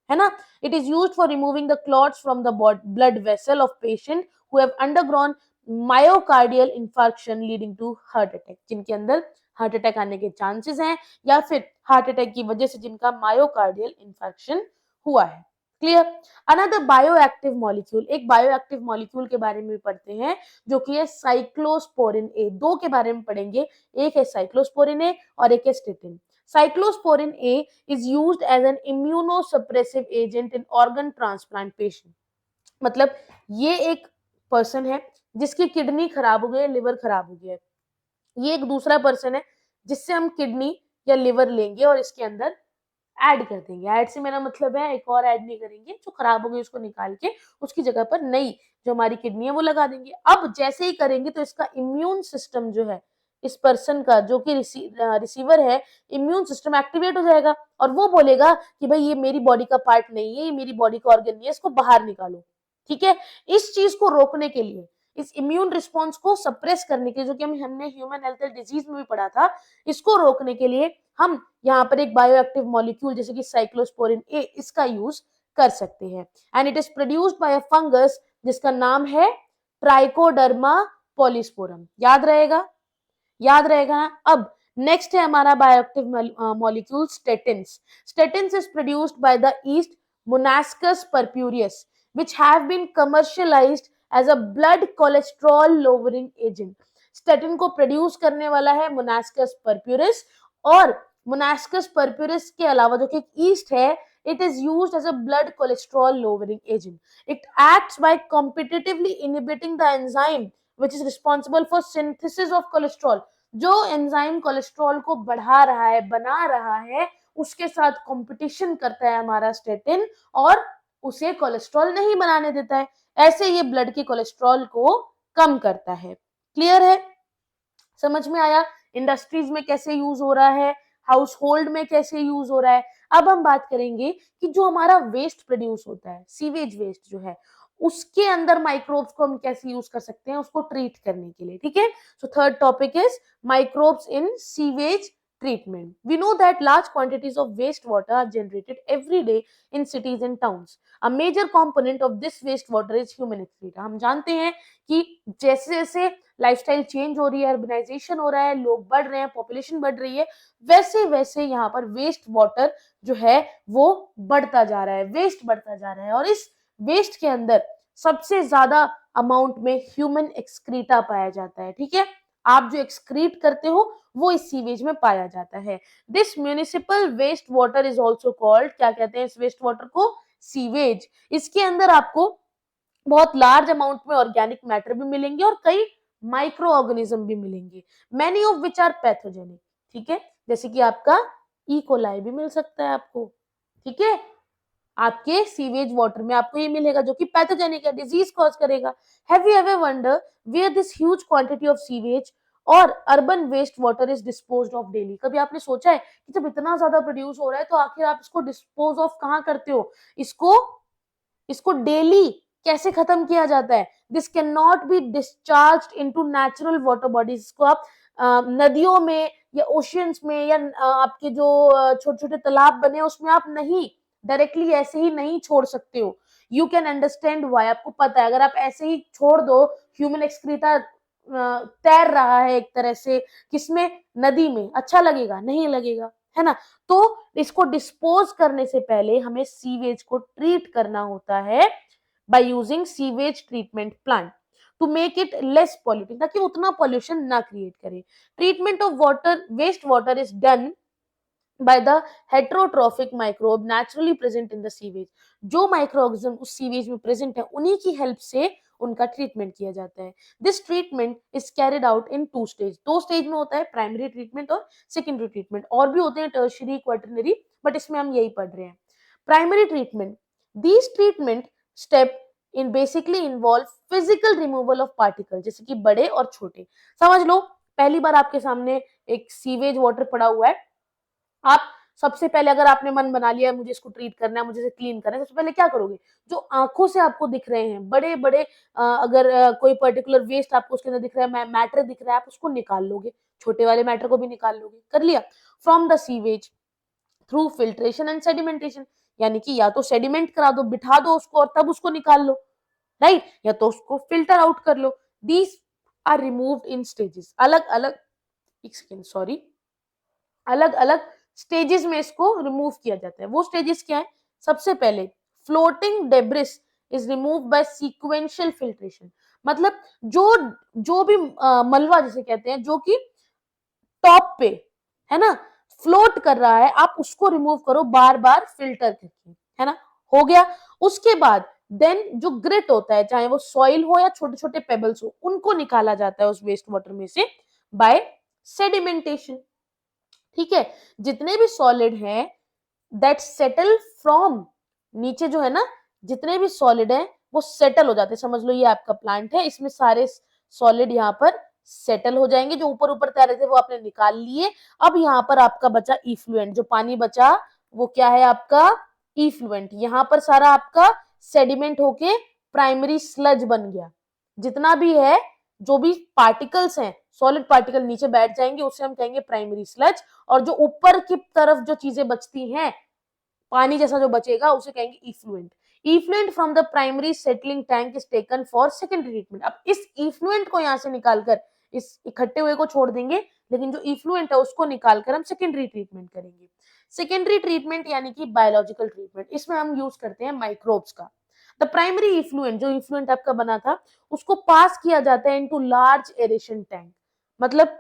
ना। It is used for removing the clots from the blood vessel of patient who have undergone myocardial infarction leading to heart attack, जिनके अंदर हार्ट अटैक आने के चांसेस हैं या फिर हार्ट अटैक की वजह से जिनका मायोकार्डियल इंफार्क्शन हुआ है। क्लियर। अनदर बायोएक्टिव मॉलिक्यूल, एक बायोएक्टिव मॉलिक्यूल के बारे में पढ़ते हैं जो कि है साइक्लोस्पोरिन ए। दो के बारे में पढ़ेंगे, एक है साइक्लोस्पोरिन ए और एक है statin. Cyclosporin A is used as an immunosuppressive agent in organ transplant patient. मतलब ये एक पर्सन है जिसकी किडनी खराब हो गई है, लिवर खराब हो गया है, ये एक दूसरा पर्सन है जिससे हम किडनी या लिवर लेंगे और इसके अंदर ऐड कर देंगे। ऐड से मेरा मतलब है एक और ऐड नहीं करेंगे, जो खराब हो गई उसको निकाल के उसकी जगह पर नई जो हमारी किडनी है वो लगा देंगे। अब जैसे ही करेंगे तो इसका इम्यून सिस्टम जो है इस पर्सन का जो कि रिसीवर है, इम्यून सिस्टम एक्टिवेट हो जाएगा और वो बोलेगा कि भाई ये मेरी बॉडी का पार्ट नहीं है, ये मेरी बॉडी का ऑर्गन नहीं है, इसको बाहर निकालो। ठीक है, इस चीज को रोकने के लिए इस इम्यून रिस्पॉन्स को सप्रेस करने के लिए, जो कि हमने ह्यूमन हेल्थ डिजीज में भी पढ़ा था, इसको रोकने के लिए हम यहाँ पर एक बायोएक्टिव मॉलिक्यूल जैसे कि साइक्लोस्पोरिन ए इसका यूज कर सकते हैं। And it is produced by a fungus जिसका नाम है ट्राइकोडर्मा पॉलीस्पोरम। याद रहेगा, याद रहेगा ना। अब नेक्स्ट है हमारा bioactive molecule statins. Statins is produced by the east Monascus purpureus which have been commercialized as a blood cholesterol lowering agent। Statin को प्रोड्यूस करने वाला है मोनास्कस परप्यूरिस, और मोनास्कस परप्यूरिस के अलावा जो कि ईस्ट है, it is used as a blood cholesterol lowering agent। It acts by competitively inhibiting the enzyme which is responsible for synthesis of cholesterol। जो एंजाइम कोलेस्ट्रॉल को बढ़ा रहा है, बना रहा है, उसके साथ कंपटीशन करता है हमारा स्टेटिन और उसे कोलेस्ट्रॉल नहीं बनाने देता है। ऐसे ये ब्लड के कोलेस्ट्रॉल को कम करता है। क्लियर है, समझ में आया इंडस्ट्रीज में कैसे यूज हो रहा है, हाउस होल्ड में कैसे यूज हो रहा है। अब हम बात करेंगे कि जो हमारा वेस्ट प्रोड्यूस होता है, सीवेज वेस्ट जो है, उसके अंदर माइक्रोब्स को हम कैसे यूज कर सकते हैं उसको ट्रीट करने के लिए। ठीक है, so third topic is microbes in sewage treatment। We know that large quantities of wastewater are generated every day in cities and towns। A major component of this wastewater is human excreta। हम जानते हैं कि जैसे जैसे लाइफस्टाइल चेंज हो रही है, अर्बनाइजेशन हो रहा है, लोग बढ़ रहे हैं, पॉपुलेशन बढ़ रही है, वैसे वैसे यहाँ पर वेस्ट वाटर जो है वो बढ़ता जा रहा है, वेस्ट बढ़ता जा रहा है। और इस वेस्ट के अंदर सबसे ज्यादा अमाउंट में ह्यूमन एक्सक्रीटा पाया जाता है। ठीक है, आप जो एक्सक्रीट करते हो वो इस सीवेज में पाया जाता है। This municipal waste water is also called, क्या कहते हैं इस वेस्ट वाटर को, सीवेज। इसके अंदर आपको बहुत लार्ज अमाउंट में ऑर्गेनिक मैटर भी मिलेंगे और कई माइक्रो ऑर्गेनिज्म भी मिलेंगे, many of which are pathogenic. ठीक है, जैसे कि आपका इकोलाई भी मिल सकता है आपको। ठीक है, आपके सीवेज वाटर में आपको ये मिलेगा जो कि पैथोजेनिक है, डिजीज कॉज करेगा। Have you ever wonder where this huge quantity of sewage और urban waste water is disposed of daily. कभी आपने सोचा है कि जब इतना ज्यादा प्रोड्यूस हो रहा है तो आखिर आप इसको डिस्पोज ऑफ कहाँ करते हो, इसको डेली कैसे खत्म किया जाता है। This can not be discharge into natural water bodies. इसको आप नदियों में या ओशियंस में या आपके जो छोटे छोटे तालाब बने उसमें आप नहीं डायरेक्टली ऐसे ही नहीं छोड़ सकते हो। यू कैन अंडरस्टैंड व्हाई, आपको पता है अगर आप ऐसे ही छोड़ दो, ह्यूमन एक्सक्रीटा तैर रहा है एक तरह से किसमें, नदी में, अच्छा लगेगा, नहीं लगेगा, है ना। तो इसको डिस्पोज करने से पहले हमें सीवेज को ट्रीट करना होता है by using sewage treatment plant to make it less polluting, ताकि उतना पॉल्यूशन ना क्रिएट करे। Treatment of water, waste water is done by the heterotrophic microbe naturally present in the sewage। जो माइक्रोऑर्गेनिज्म उस सीवेज में प्रेजेंट है उन्हीं की हेल्प से उनका ट्रीटमेंट किया जाता है। This treatment is carried out in two stage, दो स्टेज में होता है, प्राइमरी ट्रीटमेंट और सेकेंडरी ट्रीटमेंट। और भी होते हैं टर्शियरी, क्वाटरनरी, बट इसमें हम यही पढ़ रहे हैं। Primary treatment, these treatment step in basically involve physical removal of particle, जैसे कि बड़े और छोटे। समझ लो पहली बार आपके सामने एक सीवेज वाटर पड़ा हुआ है, आप सबसे पहले अगर आपने मन बना लिया है मुझे इसको ट्रीट करना है, मुझे इसे क्लीन करना है, सबसे पहले क्या करोगे, जो आंखों से आपको दिख रहे हैं बड़े बड़े अगर कोई पर्टिकुलर वेस्ट आपको उसके अंदर दिख रहा है, मैटर दिख रहा है, आप उसको निकाल लोगे, छोटे वाले मैटर को भी निकाल लोगे। कर लिया। From the sewage through filtration and sedimentation, यानी कि या तो सेडिमेंट करा दो, बिठा दो उसको और तब उसको निकाल लो, राइट, या तो उसको फिल्टर आउट कर लो। These are removed in stages, अलग अलग, सॉरी, अलग अलग स्टेजेस में इसको रिमूव किया जाता है। वो स्टेजेस क्या है, सबसे पहले floating debris is remove by sequential filtration, मतलब जो भी मलबा जिसे कहते हैं जो कि टॉप पे है ना, फ्लोट कर रहा है, आप उसको रिमूव करो बार बार फिल्टर करके, है ना, हो गया। उसके बाद देन जो ग्रिट होता है, चाहे वो सॉइल हो या छोटे छोटे पेबल्स हो, उनको निकाला जाता है उस वेस्ट वाटर में से बाय सेडिमेंटेशन। ठीक है, जितने भी सॉलिड हैं दैट सेटल फ्रॉम, नीचे जो है ना जितने भी सॉलिड हैं वो सेटल हो जाते हैं। समझ लो ये आपका प्लांट है, इसमें सारे सॉलिड यहाँ पर सेटल हो जाएंगे, जो ऊपर ऊपर तैर रहे थे वो आपने निकाल लिए। अब यहाँ पर आपका बचा इफ्लुएंट, जो पानी बचा वो क्या है आपका इफ्लुएंट। यहाँ पर सारा आपका सेडिमेंट होके प्राइमरी स्लज बन गया, जितना भी है, जो भी पार्टिकल्स हैं, सॉलिड पार्टिकल नीचे बैठ जाएंगे, उसे हम कहेंगे प्राइमरी स्लज, और जो ऊपर की तरफ जो चीजें बचती हैं, पानी जैसा जो बचेगा, उसे कहेंगे effluent. Effluent from the primary settling tank is taken for secondary treatment. अब इस इफ्लुएंट को यहां से निकालकर, इस इकट्ठे हुए को छोड़ देंगे, लेकिन जो इफ्लुएंट है उसको निकालकर हम सेकेंडरी ट्रीटमेंट करेंगे। सेकेंडरी ट्रीटमेंट यानी कि बायोलॉजिकल ट्रीटमेंट, इसमें हम यूज करते हैं माइक्रोब्स का। द प्राइमरी इफ्लुएंट, जो इफ्लुएंट आपका बना था, उसको पास किया जाता है इनटू लार्ज एरेशन टैंक, मतलब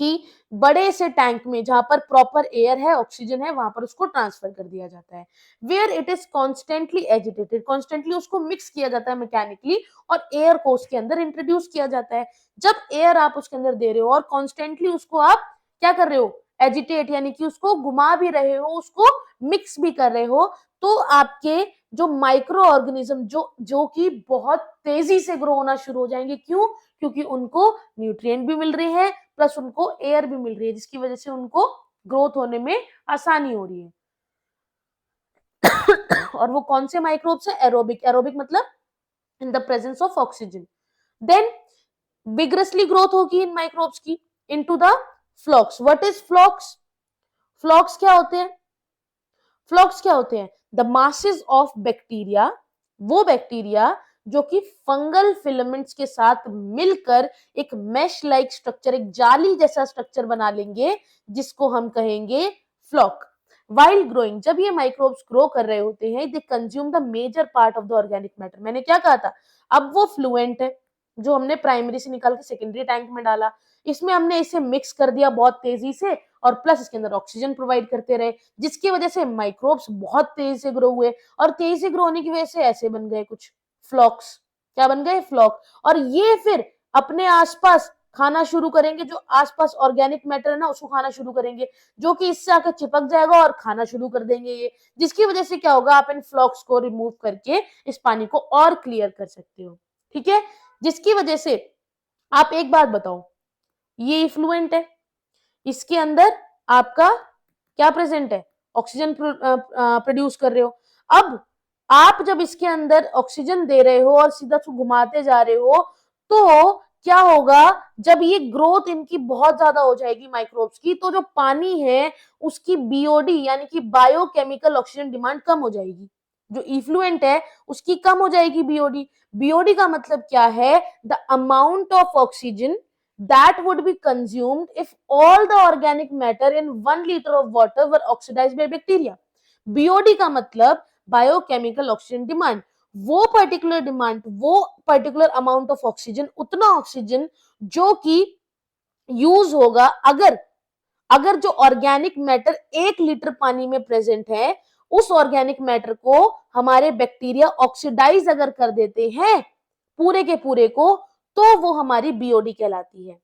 कि बड़े से टैंक में जहां पर प्रॉपर एयर है, ऑक्सीजन है, वहां पर उसको ट्रांसफर कर दिया जाता है। Where it is constantly agitated, constantly उसको मिक्स किया जाता है मैकेनिकली, और एयर को उसके अंदर इंट्रोड्यूस किया जाता है। जब एयर आप उसके अंदर दे रहे हो और कॉन्स्टेंटली उसको आप क्या कर रहे हो, एजिटेट, यानी कि उसको घुमा भी रहे हो, उसको मिक्स भी कर रहे हो, तो आपके जो माइक्रो ऑर्गेनिज्म जो कि बहुत तेजी से ग्रो होना शुरू हो जाएंगे। क्यों? क्योंकि उनको न्यूट्रिएंट भी मिल रहे हैं, प्लस उनको एयर भी मिल रही है, जिसकी वजह से उनको ग्रोथ होने में आसानी हो रही है। और वो कौन से माइक्रोब्स है? एरोबिक। एरोबिक मतलब in the presence of oxygen. Then vigorously growth होगी इन माइक्रोब्स की into the flocs. What is flocs? Flocs क्या होते हैं? फ्लॉक्स क्या होते हैं? द मासेस ऑफ बैक्टीरिया, वो बैक्टीरिया जो कि फंगल फिलामेंट्स के साथ मिलकर एक मैश लाइक स्ट्रक्चर, एक जाली जैसा स्ट्रक्चर बना लेंगे, जिसको हम कहेंगे फ्लॉक। वाइल ग्रोइंग, जब ये माइक्रोब्स ग्रो कर रहे होते हैं, they consume the major part of the organic matter. मैंने क्या कहा था? अब वो फ्लुएंट है जो हमने प्राइमरी से निकाल के सेकेंडरी टैंक में डाला, इसमें हमने इसे मिक्स कर दिया बहुत तेजी से, और प्लस इसके अंदर ऑक्सीजन प्रोवाइड करते रहे, जिसकी वजह से माइक्रोब्स बहुत तेजी से ग्रो हुए, और तेजी से ग्रो होने की वजह से ऐसे बन गए कुछ फ्लॉक्स। क्या बन गए? फ्लॉक। और ये फिर अपने आसपास खाना शुरू करेंगे, जो आसपास ऑर्गेनिक मैटर है ना, उसको खाना शुरू करेंगे, जो कि इससे आकर चिपक जाएगा और खाना शुरू कर देंगे ये, जिसकी वजह से क्या होगा, आप इन फ्लॉक्स को रिमूव करके इस पानी को और क्लियर कर सकते हो। ठीक है? जिसकी वजह से आप एक बात बताओ, ये इफ्लुएंट है, इसके अंदर आपका क्या प्रेजेंट है? ऑक्सीजन प्रोड्यूस कर रहे हो। अब आप जब इसके अंदर ऑक्सीजन दे रहे हो और सीधा घुमाते जा रहे हो, तो क्या होगा, जब ये ग्रोथ इनकी बहुत ज्यादा हो जाएगी माइक्रोब्स की, तो जो पानी है उसकी बीओडी यानी कि बायोकेमिकल ऑक्सीजन डिमांड कम हो जाएगी। जो इफ्लुएंट है उसकी कम हो जाएगी बीओडी। बीओडी का मतलब क्या है? The amount of oxygen that would be consumed if all the organic matter in 1 liter of water were oxidized by bacteria. BOD का मतलब बायोकेमिकल ऑक्सीजन डिमांड, वो पर्टिकुलर डिमांड, वो पर्टिकुलर अमाउंट ऑफ ऑक्सीजन, उतना ऑक्सीजन जो कि यूज होगा अगर अगर जो ऑर्गेनिक मैटर 1 लीटर पानी में प्रेजेंट है, उस ऑर्गेनिक मैटर को हमारे बैक्टीरिया ऑक्सीडाइज अगर कर देते हैं पूरे के पूरे को, तो वो हमारी बीओडी कहलाती है।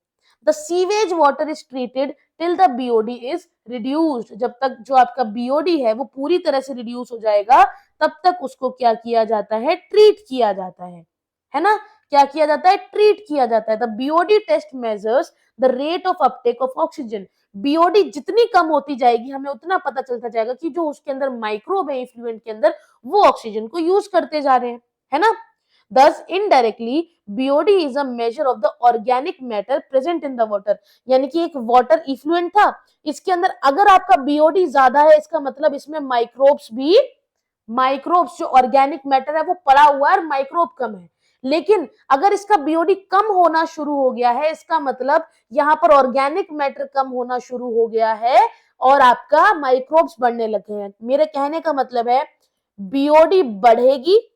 The sewage water is treated till the BOD is reduced. जब तक जो आपका बीओडी है वो पूरी तरह से रिड्यूस हो जाएगा, तब तक उसको क्या किया जाता है? ट्रीट किया जाता है ना? क्या किया जाता है? ट्रीट किया जाता है। The BOD test measures the rate of uptake of oxygen. BOD जितनी कम होती जाएगी, हमें उतना पता चलता जाएगा कि जो उसके अंदर माइक्रोब है इफ्लुएंट के अंदर, वो ऑक्सीजन को यूज करते जा रहे हैं, है ना? Thus, indirectly, BOD is a measure of the organic matter present in the water. यानी कि एक वाटर इफ्लुएंट था, इसके अंदर अगर आपका BOD ज्यादा है, इसका मतलब इसमें माइक्रोब्स जो ऑर्गेनिक मैटर है वो पड़ा हुआ है और माइक्रोब कम है। लेकिन अगर इसका बीओडी कम होना शुरू हो गया है, इसका मतलब यहाँ पर ऑर्गेनिक मैटर कम होना शुरू हो गया है और आपका माइक्रोब्स बढ़ने लगे हैं। मेरे कहने का मतलब है बीओडी बढ़ेगी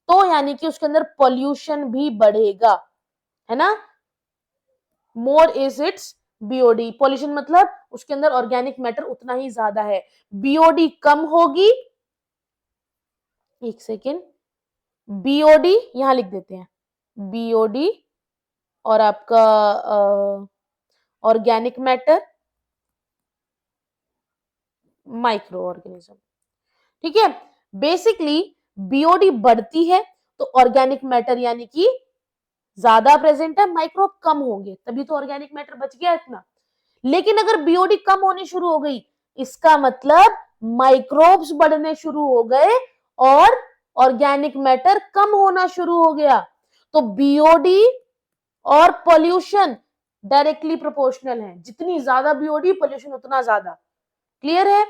तो यानी कि उसके अंदर पॉल्यूशन भी बढ़ेगा, है ना? More is it's BOD. Pollution मतलब उसके अंदर ऑर्गेनिक मैटर उतना ही ज्यादा है। बीओडी कम होगी, एक सेकेंड, बीओडी यहां लिख देते हैं, बीओडी और आपका ऑर्गेनिक मैटर, माइक्रो ऑर्गेनिज्म। ठीक है? बेसिकली बीओडी बढ़ती है तो ऑर्गेनिक मैटर यानी कि ज्यादा प्रेजेंट है, माइक्रोब कम होंगे, तभी तो ऑर्गेनिक मैटर बच गया इतना। लेकिन अगर बीओडी कम होनी शुरू हो गई, इसका मतलब माइक्रोब्स बढ़ने शुरू हो गए और ऑर्गेनिक मैटर कम होना शुरू हो गया। तो बीओडी और पॉल्यूशन डायरेक्टली प्रोपोर्शनल है, जितनी ज्यादा बीओडी पोल्यूशन उतना ज्यादा। क्लियर है?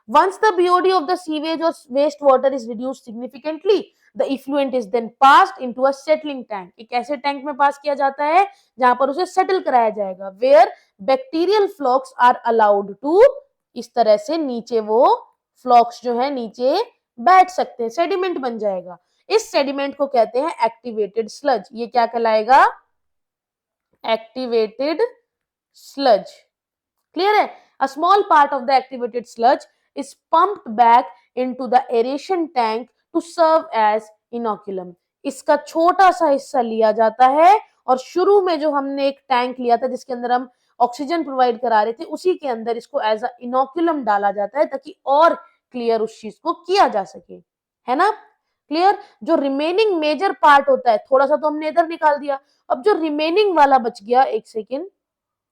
Once the BOD of the sewage or wastewater is reduced significantly, the effluent is then passed into a settling tank. एक ऐसे टैंक में पास किया जाता है जहां पर उसे सेटल कराया जाएगा, where bacterial flocks are allowed to, इस तरह से नीचे वो फ्लॉक्स जो है नीचे बैठ सकते हैं, सेडिमेंट बन जाएगा। इस सेडिमेंट को कहते हैं एक्टिवेटेड स्लज। ये क्या कहलाएगा? Activated sludge. क्लियर है? A small part of the activated sludge is pumped back into the aeration tank to serve as inoculum. इसका छोटा सा हिस्सा लिया जाता है और शुरू में जो हमने एक टैंक लिया था जिसके अंदर हम ऑक्सीजन प्रोवाइड करा रहे थे, उसी के अंदर इसको एज अ इनोकुलम डाला जाता है ताकि और क्लियर उस चीज को किया जा सके, है ना? क्लियर? जो रिमेनिंग मेजर पार्ट होता है, थोड़ा सा तो हमने इधर निकाल दिया, अब जो रिमेनिंग वाला बच गया, एक सेकेंड,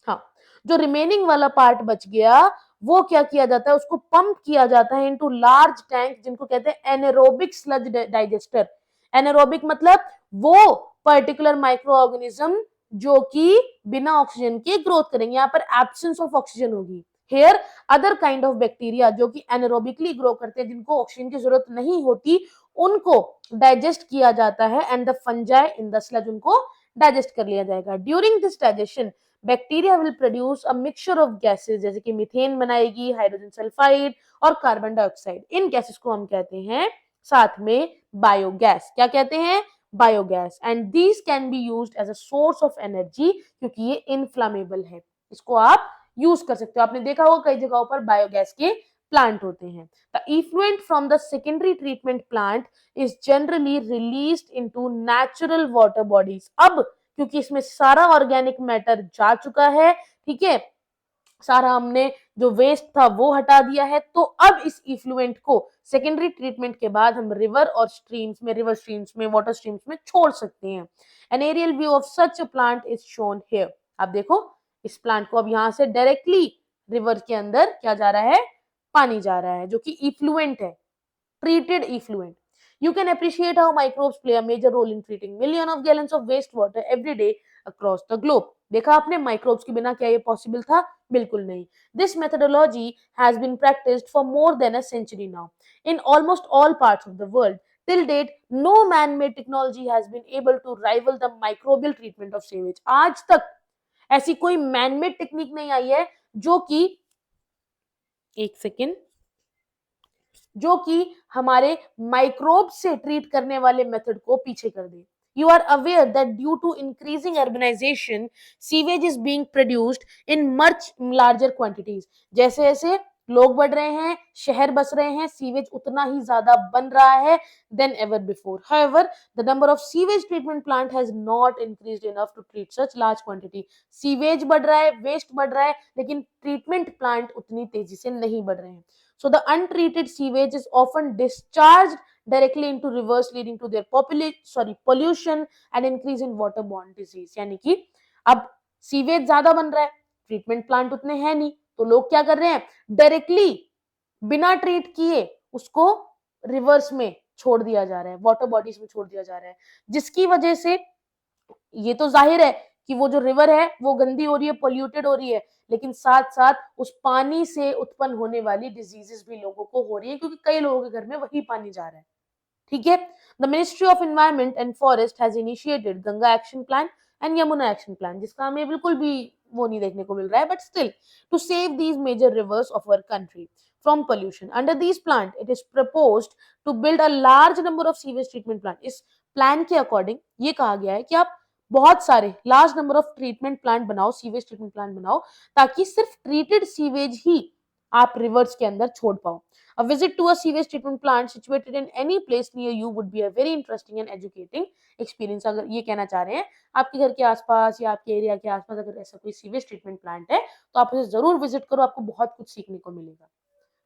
हाँ, जो रिमेनिंग वाला पार्ट बच गया वो क्या किया जाता है? उसको पंप किया जाता है इनटू लार्ज टैंक जिनको कहते हैं एनारोबिक स्लज डाइजेस्टर। एनारोबिक मतलब वो पर्टिकुलर माइक्रो ऑर्गेनिज्म जो कि बिना ऑक्सीजन के ग्रोथ करेंगे, यहाँ पर एब्सेंस ऑफ ऑक्सीजन होगी। Here other kind of bacteria जो कि एनारोबिकली ग्रो करते हैं, जिनको ऑक्सीजन की जरूरत नहीं होती, उनको डाइजेस्ट किया जाता है and the fungi in the sludge उनको डाइजेस्ट कर लिया जाएगा। During this digestion bacteria will produce a mixture of gases, जैसे कि मीथेन बनाएगी, हाइड्रोजन सल्फाइड और कार्बन डाइऑक्साइड। इन गैसेस को हम कहते हैं साथ में बायोगैस। क्या कहते हैं? Biogas. And these can be used as a source of energy, क्योंकि ये इनफ्लामेबल है, इसको आप यूज कर सकते हो। आपने देखा होगा कई जगहों पर बायोगैस के प्लांट होते हैं। The effluent from the secondary treatment plant is generally released into natural water bodies. अब क्योंकि इसमें सारा ऑर्गेनिक मैटर जा चुका है, ठीक है, सारा हमने जो वेस्ट था वो हटा दिया है, तो अब इस इफ्लुएंट को सेकेंडरी ट्रीटमेंट के बाद हम रिवर और स्ट्रीम्स में, रिवर स्ट्रीम्स में, वाटर स्ट्रीम्स में छोड़ सकते हैं। An aerial view of such a plant is shown here. आप देखो इस प्लांट को, अब यहां से डायरेक्टली रिवर के अंदर क्या जा रहा है? पानी जा रहा है जो कि इफ्लुएंट है, treated effluent. You can appreciate how microbes play a major role in treating millions of gallons of wastewater every day across the globe. देखा आपने माइक्रोब्स के बिना क्या ये पॉसिबल था? बिल्कुल नहीं। This methodology has been practiced for more than a century now in almost all parts of the world. Till date, no man-made technology has been able to rival the microbial treatment of sewage. आज तक ऐसी कोई man-made टेक्निक नहीं आई है जो कि, एक सेकेंड, जो कि हमारे माइक्रोब से ट्रीट करने वाले मेथड को पीछे कर दे। You are aware that due to increasing urbanization, sewage is being produced in much larger quantities. जैसे जैसे लोग बढ़ रहे हैं, शहर बस रहे हैं, सीवेज उतना ही ज्यादा बन रहा है than ever before. However, the number of sewage treatment plant has not increased enough to treat such large quantity. Sewage बढ़ रहा है, वेस्ट बढ़ रहा है, लेकिन ट्रीटमेंट प्लांट उतनी तेजी से नहीं बढ़ रहे हैं। So the untreated sewage is often discharged directly into rivers, leading to their pollution and increase in waterborne disease. यानी कि अब सीवेज ज्यादा बन रहा है, ट्रीटमेंट प्लांट उतने हैं नहीं, तो लोग क्या कर रहे हैं? डायरेक्टली बिना ट्रीट किए उसको रिवर्स में छोड़ दिया जा रहा है, वाटर बॉडीज में छोड़ दिया जा रहा है, जिसकी वजह से ये तो जाहिर है कि वो जो रिवर है वो गंदी हो रही है, पोल्यूटेड हो रही है, लेकिन साथ साथ उस पानी से उत्पन्न होने वाली डिजीजेस भी लोगों को हो रही है, क्योंकि कई लोगों के घर में वही पानी जा रहा है। ठीक है? The ministry of environment and forest has initiated Ganga action plan and Yamuna action plan, जिसका हमें बिल्कुल भी वो नहीं देखने को मिल रहा है, but still to save these major rivers of our country from pollution. Under these plant, it is proposed to build a large number of sewage treatment plant. इस प्लान के अकॉर्डिंग ये कहा गया है कि आप बहुत सारे large number of treatment plant बनाओ, सीवेज ट्रीटमेंट प्लांट बनाओ, ताकि सिर्फ ट्रीटेड सीवेज ही आप रिवर्स के अंदर छोड़ पाओ। A visit to a sewage treatment plant situated in any place near you would be a very interesting and educating experience. अगर ये कहना चाह रहे हैं आपके घर के आसपास या आपके एरिया के आसपास अगर ऐसा कोई सीवेज ट्रीटमेंट प्लांट है तो आप उसे जरूर विजिट करो, आपको बहुत कुछ सीखने को मिलेगा।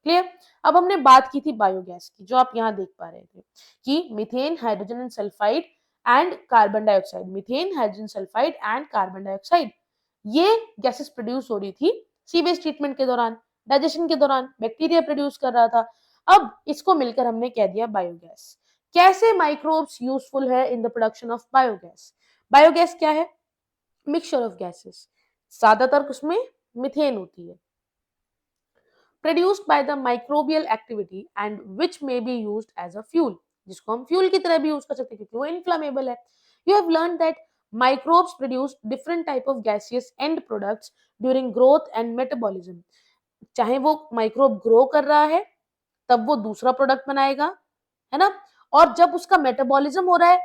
क्लियर? अब हमने बात की थी बायोगैस की, जो आप यहाँ देख पा रहे थे कि methane, hydrogen and sulphide and carbon dioxide, methane, hydrogen sulphide and carbon dioxide, ये गैसेस प्रोड्यूस हो रही थी सीवेज ट्रीटमेंट के दौरान, डाइजेशन के दौरान बैक्टीरिया प्रोड्यूस कर रहा था। अब इसको मिलकर हमने कह दिया बायोगैस। कैसे माइक्रोब्स यूजफुल है in the production of biogas? Biogas क्या है? मिक्सचर ऑफ गैसेस, ज्यादातर उसमें मीथेन होती है, produced by the microbial activity and which may be used as a fuel, जिसको हम फ्यूल की तरह भी यूज कर सकते हैं क्योंकि वो इनफ्लेमेबल है। You have learn that microbes produce different type of gaseous and products during growth and metabolism. चाहे वो माइक्रोब ग्रो कर रहा है तब वो दूसरा प्रोडक्ट बनाएगा, है ना, और जब उसका मेटाबॉलिज्म हो रहा है,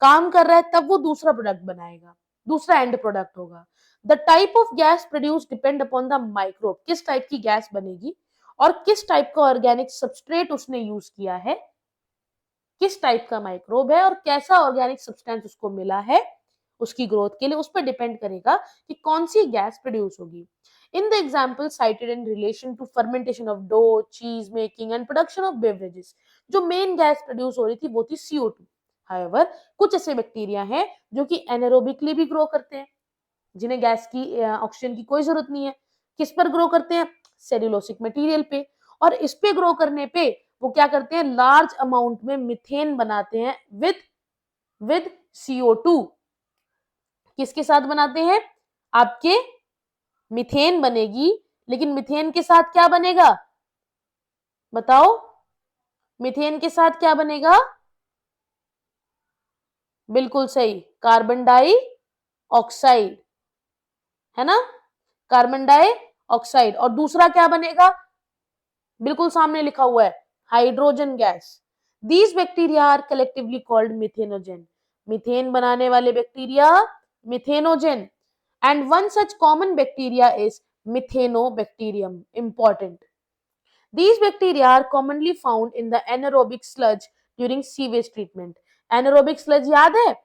काम कर रहा है, तब वो दूसरा प्रोडक्ट बनाएगा, दूसरा एंड प्रोडक्ट होगा। The type of gas produce depend upon the microbe, किस टाइप की गैस बनेगी और किस टाइप का ऑर्गेनिक सबस्ट्रेट उसने यूज किया है, किस टाइप का माइक्रोब है और कैसा ऑर्गेनिक सब्सटेंस उसको मिला है उसकी ग्रोथ के लिए, उस पर डिपेंड करेगा कि कौन सी गैस प्रोड्यूस होगी। In the example cited in relation to fermentation of dough, cheese making and production of beverages, जो मेन गैस प्रोड्यूस हो रही थी वो थी CO2। हाउएवर कुछ ऐसे बैक्टीरिया हैं जो कि एनारोबिकली भी ग्रो करते हैं, जिन्हें गैस की ऑक्सीजन की कोई जरूरत नहीं है। किस पर ग्रो करते हैं? सेल्यूलोसिक मटेरियल पे। और इस पे ग्रो करने पे वो क्या करते हैं? लार्ज अमाउंट में मिथेन बनाते हैं विद CO2। किसके साथ बनाते हैं? आपके मिथेन बनेगी, लेकिन मिथेन के साथ क्या बनेगा? बताओ, मिथेन के साथ क्या बनेगा? बिल्कुल सही, कार्बन डाई ऑक्साइड, है ना, कार्बन डाई ऑक्साइड। और दूसरा क्या बनेगा? बिल्कुल सामने लिखा हुआ है, hydrogen gas. These bacteria are collectively called methanogen. Methane बनाने वाले bacteria methanogen. And one such common bacteria is Methanobacterium, important. These bacteria are commonly found in the anaerobic sludge during sewage treatment. Anaerobic sludge याद है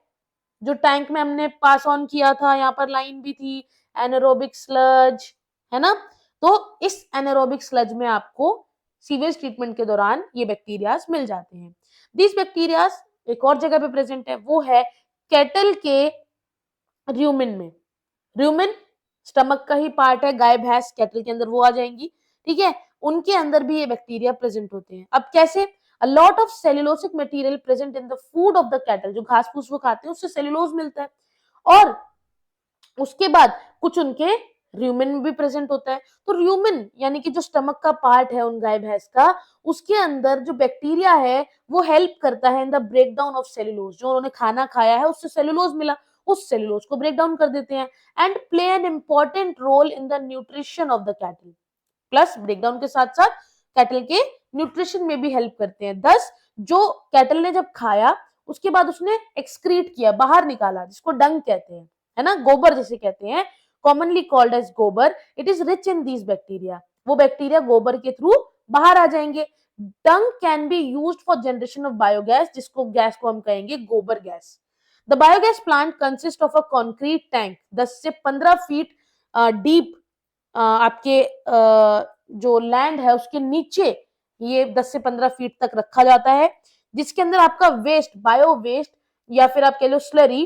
जो टैंक में हमने पास ऑन किया था, यहाँ पर लाइन भी थी, एनारोबिक स्लज, है ना। तो इस एनारोबिक स्लज में आपको सीवेज ट्रीटमेंट के दौरान ये बैक्टीरियाज मिल जाते हैं। दिस बैक्टीरियाज एक और जगह पे प्रेजेंट है, वो है कैटल के र्यूमिन में। र्यूमिन स्टमक का ही पार्ट है, गाय भैंस कैटल के अंदर वो आ जाएंगी, ठीक है, उनके अंदर भी ये बैक्टीरिया प्रेजेंट होते हैं। अब कैसे? A lot of cellulosic material present in the food of the cattle, जो घास फूस वो खाते हैं उससे सेल्यूलोज मिलता है, और उसके बाद कुछ उनके र्यूमिन में भी प्रेजेंट होता है। तो र्यूमिन यानी कि जो स्टमक का पार्ट है उन गाय भैंस का, उसके अंदर जो बैक्टीरिया है वो हेल्प करता है in the break down of cellulose. जो उन्होंने खाना खाया है उससे सेल्यूलोज मिला, उस सेल्यूलोज को ब्रेक डाउन कर देते हैं and play an important role in the nutrition of the cattle. Plus breakdown के साथ साथ कैटल के न्यूट्रिशन में भी हेल्प करते हैं। दस जो कैटल ने जब खाया उसके बाद उसने एक्सक्रीट किया, बाहर निकाला, जिसको डंग कहते हैं, है ना, गोबर जिसे कहते हैं, commonly called as gobar, it is rich in these bacteria. वो बैक्टीरिया गोबर के थ्रू बाहर आ जाएंगे। Dung can be used for generation of biogas, जिसको गैस को हम कहेंगे गोबर gas. The biogas plant consist of a concrete tank 10 से 15 फीट डीप, आपके जो लैंड है उसके नीचे ये 10 से 15 फीट तक रखा जाता है, जिसके अंदर आपका वेस्ट, बायो वेस्ट या फिर आप कह लो स्लरी,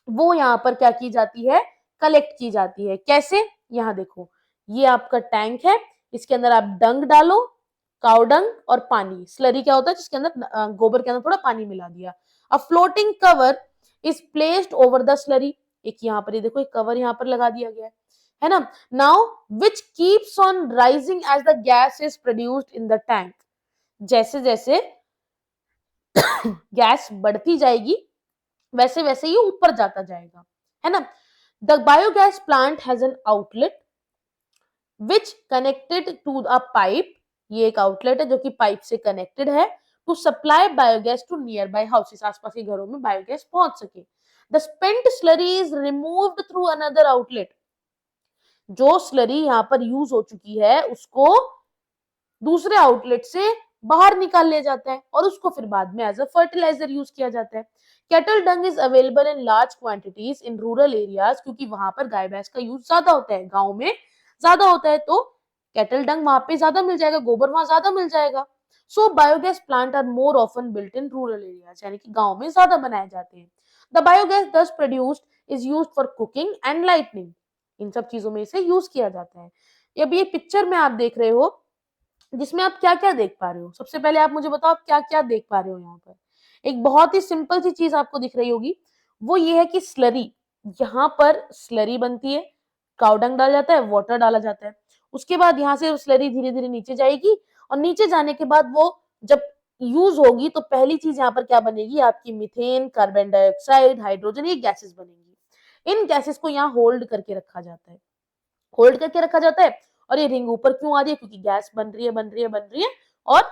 वो यहाँ पर क्या की जाती है? कलेक्ट की जाती है। कैसे? यहाँ देखो, ये आपका टैंक है, इसके अंदर आप डंग डालो, काउ डंग और पानी, स्लरी क्या होता है जिसके अंदर गोबर के अंदर थोड़ा पानी मिला दिया। अ floating cover is placed over the slurry, एक यहाँ पर ये देखो एक कवर यहाँ पर लगा दिया गया है ना। Now which keeps on rising as the gas is produced in the tank. जैसे जैसे गैस बढ़ती जाएगी वैसे वैसे ये ऊपर जाता जाएगा, है ना। The biogas plant has an outlet which connected to a pipe, ये एक आउटलेट है जो कि पाइप से कनेक्टेड है, to supply biogas to near by houses, आसपास के घरों में बायोगैस पहुंच सके। The spent slurry is removed through another outlet, जो स्लरी यहाँ पर यूज हो चुकी है उसको दूसरे आउटलेट से बाहर निकाल लिया जाता है और उसको फिर बाद में एज अ फर्टिलाइजर यूज किया जाता है। Cattle Dang is available in large quantities in rural areas, क्योंकि वहां पर गाय भैंस का यूज ज्यादा होता है, गांव में ज्यादा होता है, तो कैटल डंग वहां पे ज्यादा मिल जाएगा, गोबर वहां ज्यादा मिल जाएगा। So biogas plant are more often built in rural areas, यानी कि गांव में ज्यादा बनाए जाते हैं। The biogas thus produced is used for cooking and lightning, इन सब चीजों में इसे यूज किया जाता है। अब ये पिक्चर में आप देख रहे हो जिसमें आप क्या क्या देख पा रहे हो? सबसे पहले आप मुझे बताओ आप क्या क्या देख पा रहे हो यहाँ पर? एक बहुत ही सिंपल सी चीज आपको दिख रही होगी, वो ये है कि स्लरी, यहाँ पर स्लरी बनती है, काउडंग डाला जाता है, वाटर डाला जाता है, उसके बाद यहाँ से स्लरी धीरे धीरे नीचे जाएगी और नीचे जाने के बाद वो जब यूज होगी तो पहली चीज यहाँ पर क्या बनेगी, आपकी मीथेन, कार्बन डाइऑक्साइड, हाइड्रोजन, ये गैसेस बनेंगी। इन गैसेस को यहाँ होल्ड करके रखा जाता है, होल्ड करके रखा जाता है। और ये रिंग ऊपर क्यों आ रही है, क्योंकि गैस बन रही है बन रही है बन रही है, और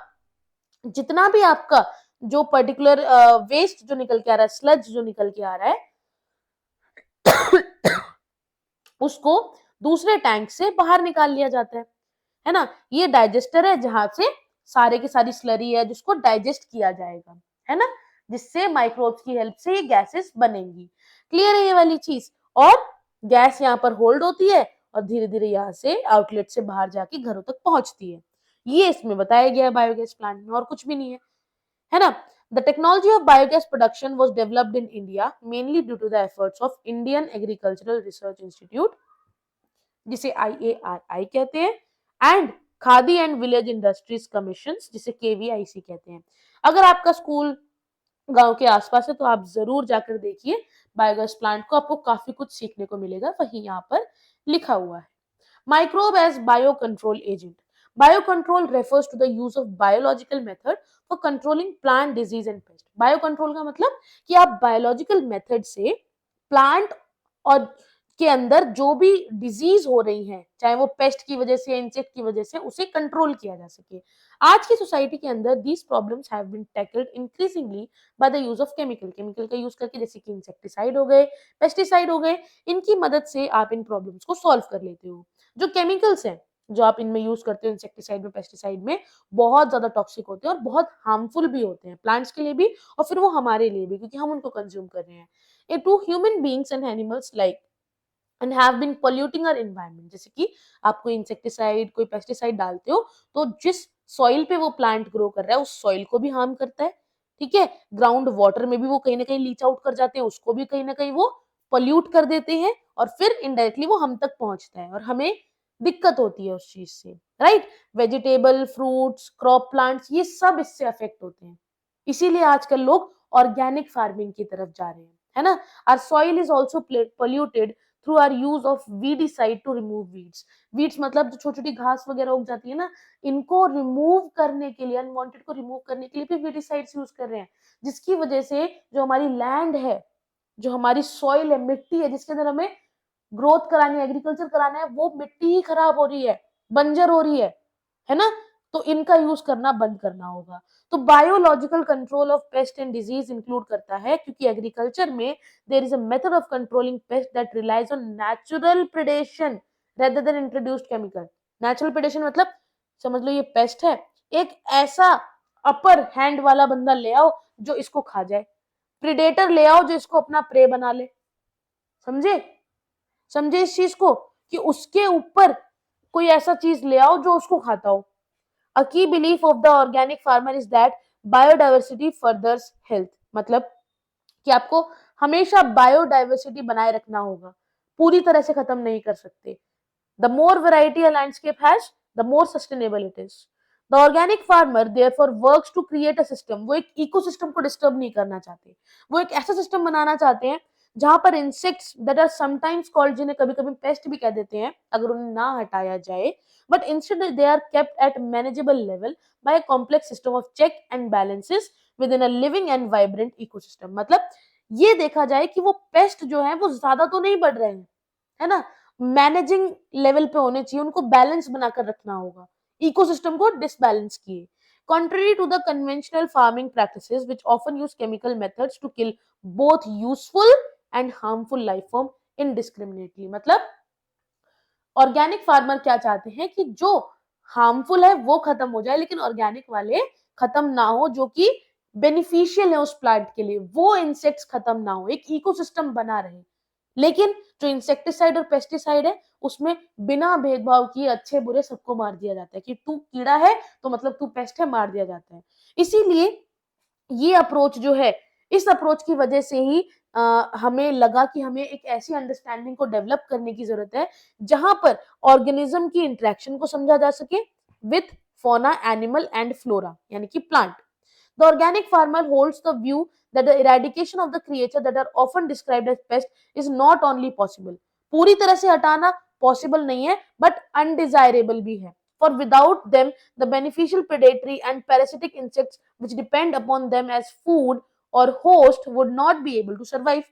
जितना भी आपका जो पर्टिकुलर वेस्ट जो निकल के आ रहा है, स्लज जो निकल के आ रहा है उसको दूसरे टैंक से बाहर निकाल लिया जाता है ना। ये डाइजेस्टर है जहां से सारे की सारी स्लरी है जिसको डाइजेस्ट किया जाएगा, है ना, जिससे माइक्रोब्स की हेल्प से ये गैसेस बनेंगी। क्लियर है ये वाली चीज? और गैस यहाँ पर होल्ड होती है और धीरे धीरे यहाँ से आउटलेट से बाहर जाके घरों तक पहुंचती है। ये इसमें बताया गया है बायोगैस प्लांट में, और कुछ भी नहीं है ना। The technology of biogas production was developed in India mainly due to the efforts of Indian Agricultural Research Institute, जिसे IARI कहते हैं, and khadi and village industries commission, जिसे KVIC कहते हैं। अगर आपका स्कूल गांव के आसपास है तो आप जरूर जाकर देखिए बायोगैस प्लांट को, आपको काफी कुछ सीखने को मिलेगा, वही यहाँ पर लिखा हुआ है। Microbe as biocontrol agent. Biocontrol refers to the use of biological method for controlling plant disease and pest. Biocontrol का मतलब कि आप biological method से plant और के अंदर जो भी डिजीज हो रही है, चाहे वो पेस्ट की वजह से, इंसेक्ट की वजह से, उसे कंट्रोल किया जा सके। आज की सोसाइटी के अंदर these problems have been tackled increasingly by the use of chemical का यूज करके, जैसे कि इंसेक्टिसाइड हो गए, पेस्टिसाइड हो गए, इनकी मदद से आप इन प्रॉब्लम्स को सॉल्व कर लेते हो। जो केमिकल्स हैं जो आप इनमें यूज करते हो, इंसेक्टिसाइड में, पेस्टिसाइड में, बहुत ज्यादा टॉक्सिक होते हैं और बहुत हार्मफुल भी होते हैं प्लांट्स के लिए भी और फिर वो हमारे लिए भी, क्योंकि हम उनको कंज्यूम कर रहे हैं। To human beings and animals like and have been polluting our environment. जैसे कि आप कोई इंसेक्टिसाइड, कोई पेस्टिसाइड डालते हो तो जिस सॉइल पे वो प्लांट ग्रो कर रहा है उस सॉइल को भी हार्म करता है, ठीक है। ग्राउंड वाटर में भी वो कहीं ना कहीं लीच आउट कर जाते हैं, उसको भी कहीं ना कहीं वो पॉल्यूट कर देते हैं और फिर इनडायरेक्टली वो हम तक पहुंचता है और हमें दिक्कत होती है उस चीज से, right. Vegetable, fruits, crop plants, ये सब इससे अफेक्ट होते हैं। इसीलिए आजकल लोग ऑर्गेनिक फार्मिंग की तरफ जा रहे हैं, है ना। Our soil is also polluted through our use of weedicide to remove weeds. Weeds मतलब जो छोटी छोटी घास वगैरह उग जाती है ना, इनको रिमूव करने के लिए, अनवांटेड को रिमूव करने के लिए भी वीडिसाइड्स यूज कर रहे हैं, जिसकी वजह से जो हमारी लैंड है, जो हमारी सॉइल है, मिट्टी है, जिसके अंदर हमें ग्रोथ करानी है, एग्रीकल्चर कराना है, वो मिट्टी ही खराब हो रही है, बंजर हो रही है ना। तो इनका यूज करना बंद करना होगा। तो biological control of pest and disease include करता है, क्योंकि एग्रीकल्चर में there is a method of controlling pest that relies on natural predation rather than introduced chemical. Natural predation मतलब समझ लो ये पेस्ट है, एक ऐसा अपर हैंड वाला बंदा ले आओ जो इसको खा जाए, प्रेडेटर ले आओ जो इसको अपना प्रे बना ले। समझे? समझे इस चीज को, कि उसके ऊपर कोई ऐसा चीज ले आओ जो उसको खाता हो। A key belief of the organic farmer is that biodiversity furthers health। मतलब कि आपको हमेशा बायोडाइवर्सिटी बनाए रखना होगा, पूरी तरह से खत्म नहीं कर सकते। The more variety a landscape has, the more sustainable it is. The organic farmer therefore works to create a system। वो एक इकोसिस्टम को डिस्टर्ब नहीं करना चाहते, वो एक ऐसा सिस्टम बनाना चाहते हैं जहां पर insects that are sometimes called, जिन्हें कभी कभी पेस्ट भी कह देते हैं अगर उन्हें ना हटाया जाए, but instead they are kept at manageable level by a complex system of check and balances within a living and vibrant ecosystem. मतलब ये देखा जाए कि वो पेस्ट जो है वो ज्यादा तो नहीं बढ़ रहे हैं, है ना, मैनेजिंग लेवल पे होने चाहिए, उनको बैलेंस बनाकर रखना होगा, इकोसिस्टम को डिसबैलेंस किए। Contrary to the conventional farming practices which often use chemical methods to kill both useful and harmful life form indiscriminately। मतलब ऑर्गेनिक फार्मर क्या चाहते हैं कि जो हार्मफुल है वो खत्म हो जाए, लेकिन ऑर्गेनिक वाले खत्म ना हो, जो कि बेनिफिशियल है उस प्लांट के लिए, वो इंसेक्ट्स खत्म ना हो, एक इकोसिस्टम बना रहे। लेकिन जो इंसेक्टिसाइड और पेस्टिसाइड है उसमें बिना भेदभाव किए अच्छे बुरे सबको मार दिया जाता है, कि तू कीड़ा है तो मतलब तू पेस्ट है, मार दिया जाता है। इसीलिए ये अप्रोच जो है, इस अप्रोच की वजह से ही हमें लगा कि हमें एक ऐसी अंडरस्टैंडिंग को डेवलप करने की जरूरत है जहां पर ऑर्गेनिज्म की इंटरेक्शन को समझा जा सके with fauna, animal and flora यानी कि plant. The organic farmer holds the view that the eradication of the creature that are often described as pest is not only possible, पूरी तरह से हटाना possible नहीं है, but undesirable भी है. For without them, the beneficial predatory and parasitic insects which depend upon them as food or host would not be able to survive.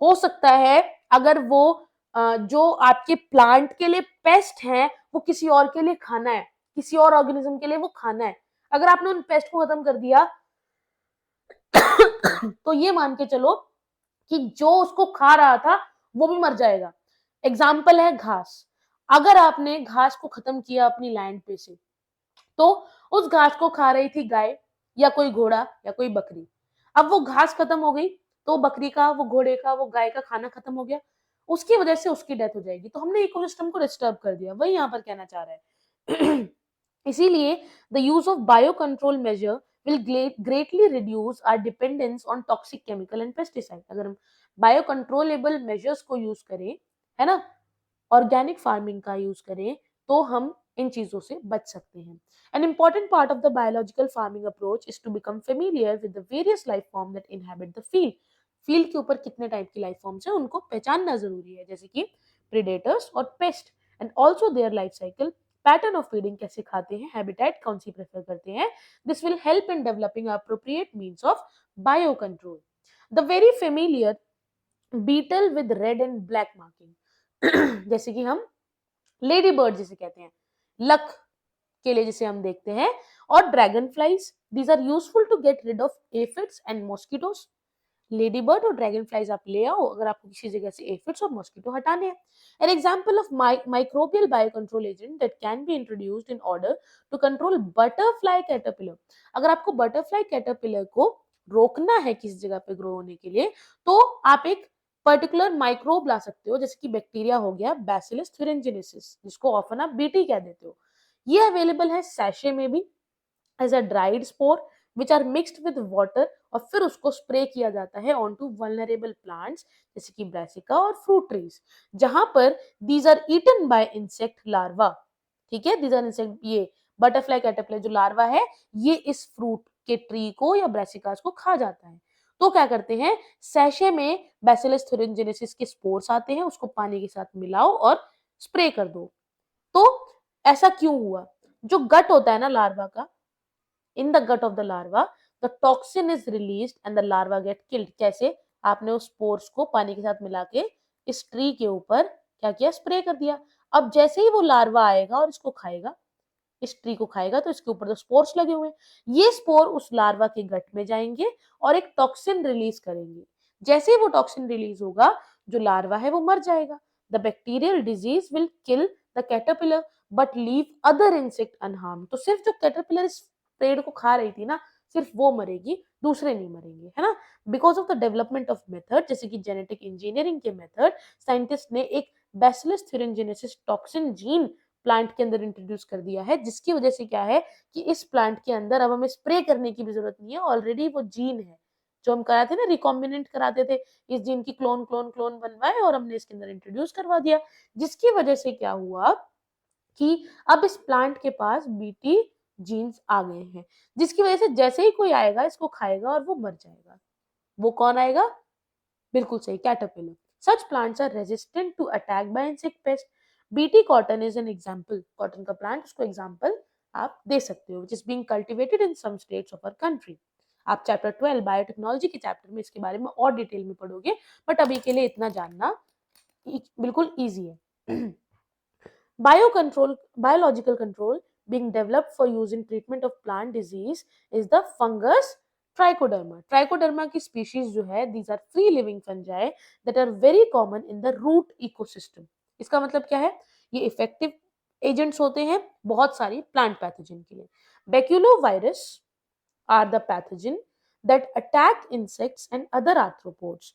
हो सकता है अगर वो जो आपके प्लांट के लिए पेस्ट है वो किसी और के लिए खाना है, किसी और ऑर्गेनिज्म के लिए वो खाना है. अगर आपने उन पेस्ट को खत्म कर दिया तो ये मान के चलो कि जो उसको खा रहा था वो भी मर जाएगा. एग्जाम्पल है घास. अगर आपने घास को खत्म किया अपनी लैंड पे से, तो उस घास को खा रही थी गाय या कोई घोड़ा या कोई बकरी. अब वो घास खत्म हो गई तो बकरी का, वो घोड़े का, वो गाय का खाना खत्म हो गया, उसकी वजह से उसकी डेथ हो जाएगी. तो हमने इकोसिस्टम को डिस्टर्ब कर दिया. वही यहाँ पर कहना चाह रहा है. इसीलिए the use of bio control measure will greatly reduce our dependence on toxic chemical and pesticide. अगर हम बायो कंट्रोलेबल मेजर्स को यूज करें, है ना, ऑर्गेनिक फार्मिंग का यूज करें, तो हम इन चीजों से बच सकते हैं. An important part of the biological farming approach is to become familiar with the various life forms that inhabit the field. Field के ऊपर कितने टाइप की लाइफ फॉर्म्स हैं उनको पहचानना जरूरी है, जैसे कि प्रेडेटर्स और pest, and also their life cycle, pattern of feeding कैसे खाते हैं, हैबिटेट कौन सी प्रेफर करते हैं. This will help in developing appropriate means of biocontrol. The very familiar beetle with red and black marking जैसे कि हम लेडी बर्ड जिसे कहते हैं, लक के लिए जिसे हम देखते हैं, और dragonflies. These are useful to get rid of aphids and mosquitoes. Ladybird और ड्रैगन फ्लाइज आप ले आओ अगर आपको किसी जगह से एफिड्स और मॉस्किटो हटाने हैं. An example of microbial biocontrol agent that can be introduced in order to control butterfly caterpillar. अगर आपको बटरफ्लाई कैटरपिलर को रोकना है किसी जगह पे ग्रो होने के लिए, तो आप एक पर्टिकुलर माइक्रोब ला सकते हो, जैसे कि बैक्टीरिया हो गया बैसिलस thuringiensis, जिसको ऑफन आप बीटी कह देते हो. ये अवेलेबल है सैशे में भी as a dried spore which are mixed with water, और फिर उसको स्प्रे किया जाता है ऑन टू वल्नरेबल प्लांट्स जैसे कि ब्रासिका और फ्रूट ट्रीज, जहां पर these are eaten by insect larva. ठीक है, दीज आर इंसेक्ट, ये बटरफ्लाई कैटरपिलर जो लार्वा है ये इस फ्रूट के ट्री को या ब्रासिकास को खा जाता है. तो क्या करते हैं, सैशे में बैसिलस thuringiensis के स्पोर्स आते हैं, उसको पानी के साथ मिलाओ और स्प्रे कर दो. तो ऐसा क्यों हुआ, जो गट होता है ना लार्वा का, in the gut of the larva the toxin is released and the larva get killed. कैसे, आपने उस स्पोर्स को पानी के साथ मिला के इस ट्री के ऊपर क्या किया, स्प्रे कर दिया. अब जैसे ही वो लार्वा आएगा और इसको खाएगा, इस ट्री को खाएगा, तो इसके ऊपर तो स्पोर्स लगे हुए हैं, ये स्पोर उस लार्वा के गट में जाएंगे और एक टॉक्सिन रिलीज करेंगे. जैसे ही वो टॉक्सिन रिलीज होगा, जो लार्वा है वो मर जाएगा. The bacterial disease will kill the caterpillar but leave other insect unharmed. तो सिर्फ जो कैटरपिलर इस पेड़ को खा रही थी ना, सिर्फ वो मरेगी, दूसरे नहीं मरेंगे, है ना. Because of the development of method, जैसे कि जेनेटिक इंजीनियरिंग के मेथड, साइंटिस्ट ने एक bacillus thuringiensis toxin gene plant के अंदर इंट्रोड्यूस कर दिया है, जिसकी वजह से क्या है कि इस प्लांट के अंदर अब हमें स्प्रे करने की भी जरूरत नहीं है, ऑलरेडी वो जीन है जो हम कराते ना, रिकॉम्बिनेंट कराते थे, इस जीन की क्लोन क्लोन क्लोन बनवाए और हमने इसके अंदर इंट्रोड्यूस करवा दिया, जिसकी वजह से क्या हुआ कि अब इस प्लांट के पास बीटी जीन्स आ गए हैं, जिसकी वजह से जैसे ही कोई आएगा इसको खाएगा और वो मर जाएगा. वो कौन आएगा, बिल्कुल सही, caterpillar. Such plants are resistant to attack by insect pest. BT cotton is an example. Cotton का प्लांट, उसको एग्जांपल आप दे सकते हो, which is being cultivated in some states of our country. आप चैप्टर 12 बायोटेक्नोलॉजी के चैप्टर में इसके बारे में और डिटेल में पढ़ोगे, बट अभी के लिए इतना जानना बिल्कुल ईजी है. Biological control being developed for use in treatment of plant disease is the fungus Trichoderma. Trichoderma की species जो है, these are free living fungi that are very common in the root ecosystem. इसका मतलब क्या है, ये effective agents होते हैं बहुत सारी plant pathogen के लिए. Baculovirus are the pathogen that attack insects and other arthropods.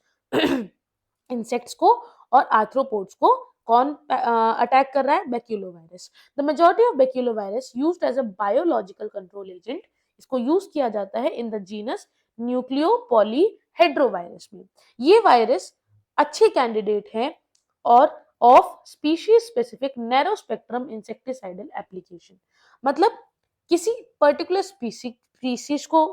Insects को और आर्थ्रोपोड्स को कौन अटैक कर रहा है, baculovirus. The majority of baculovirus used as a biological control agent. इसको यूज किया जाता है इन द जीनस न्यूक्लियोपॉलीहेड्रोवायरस में. ये वायरस अच्छे कैंडिडेट हैं और of species specific narrow spectrum insecticidal application. मतलब किसी पर्टिकुलर स्पीसीज को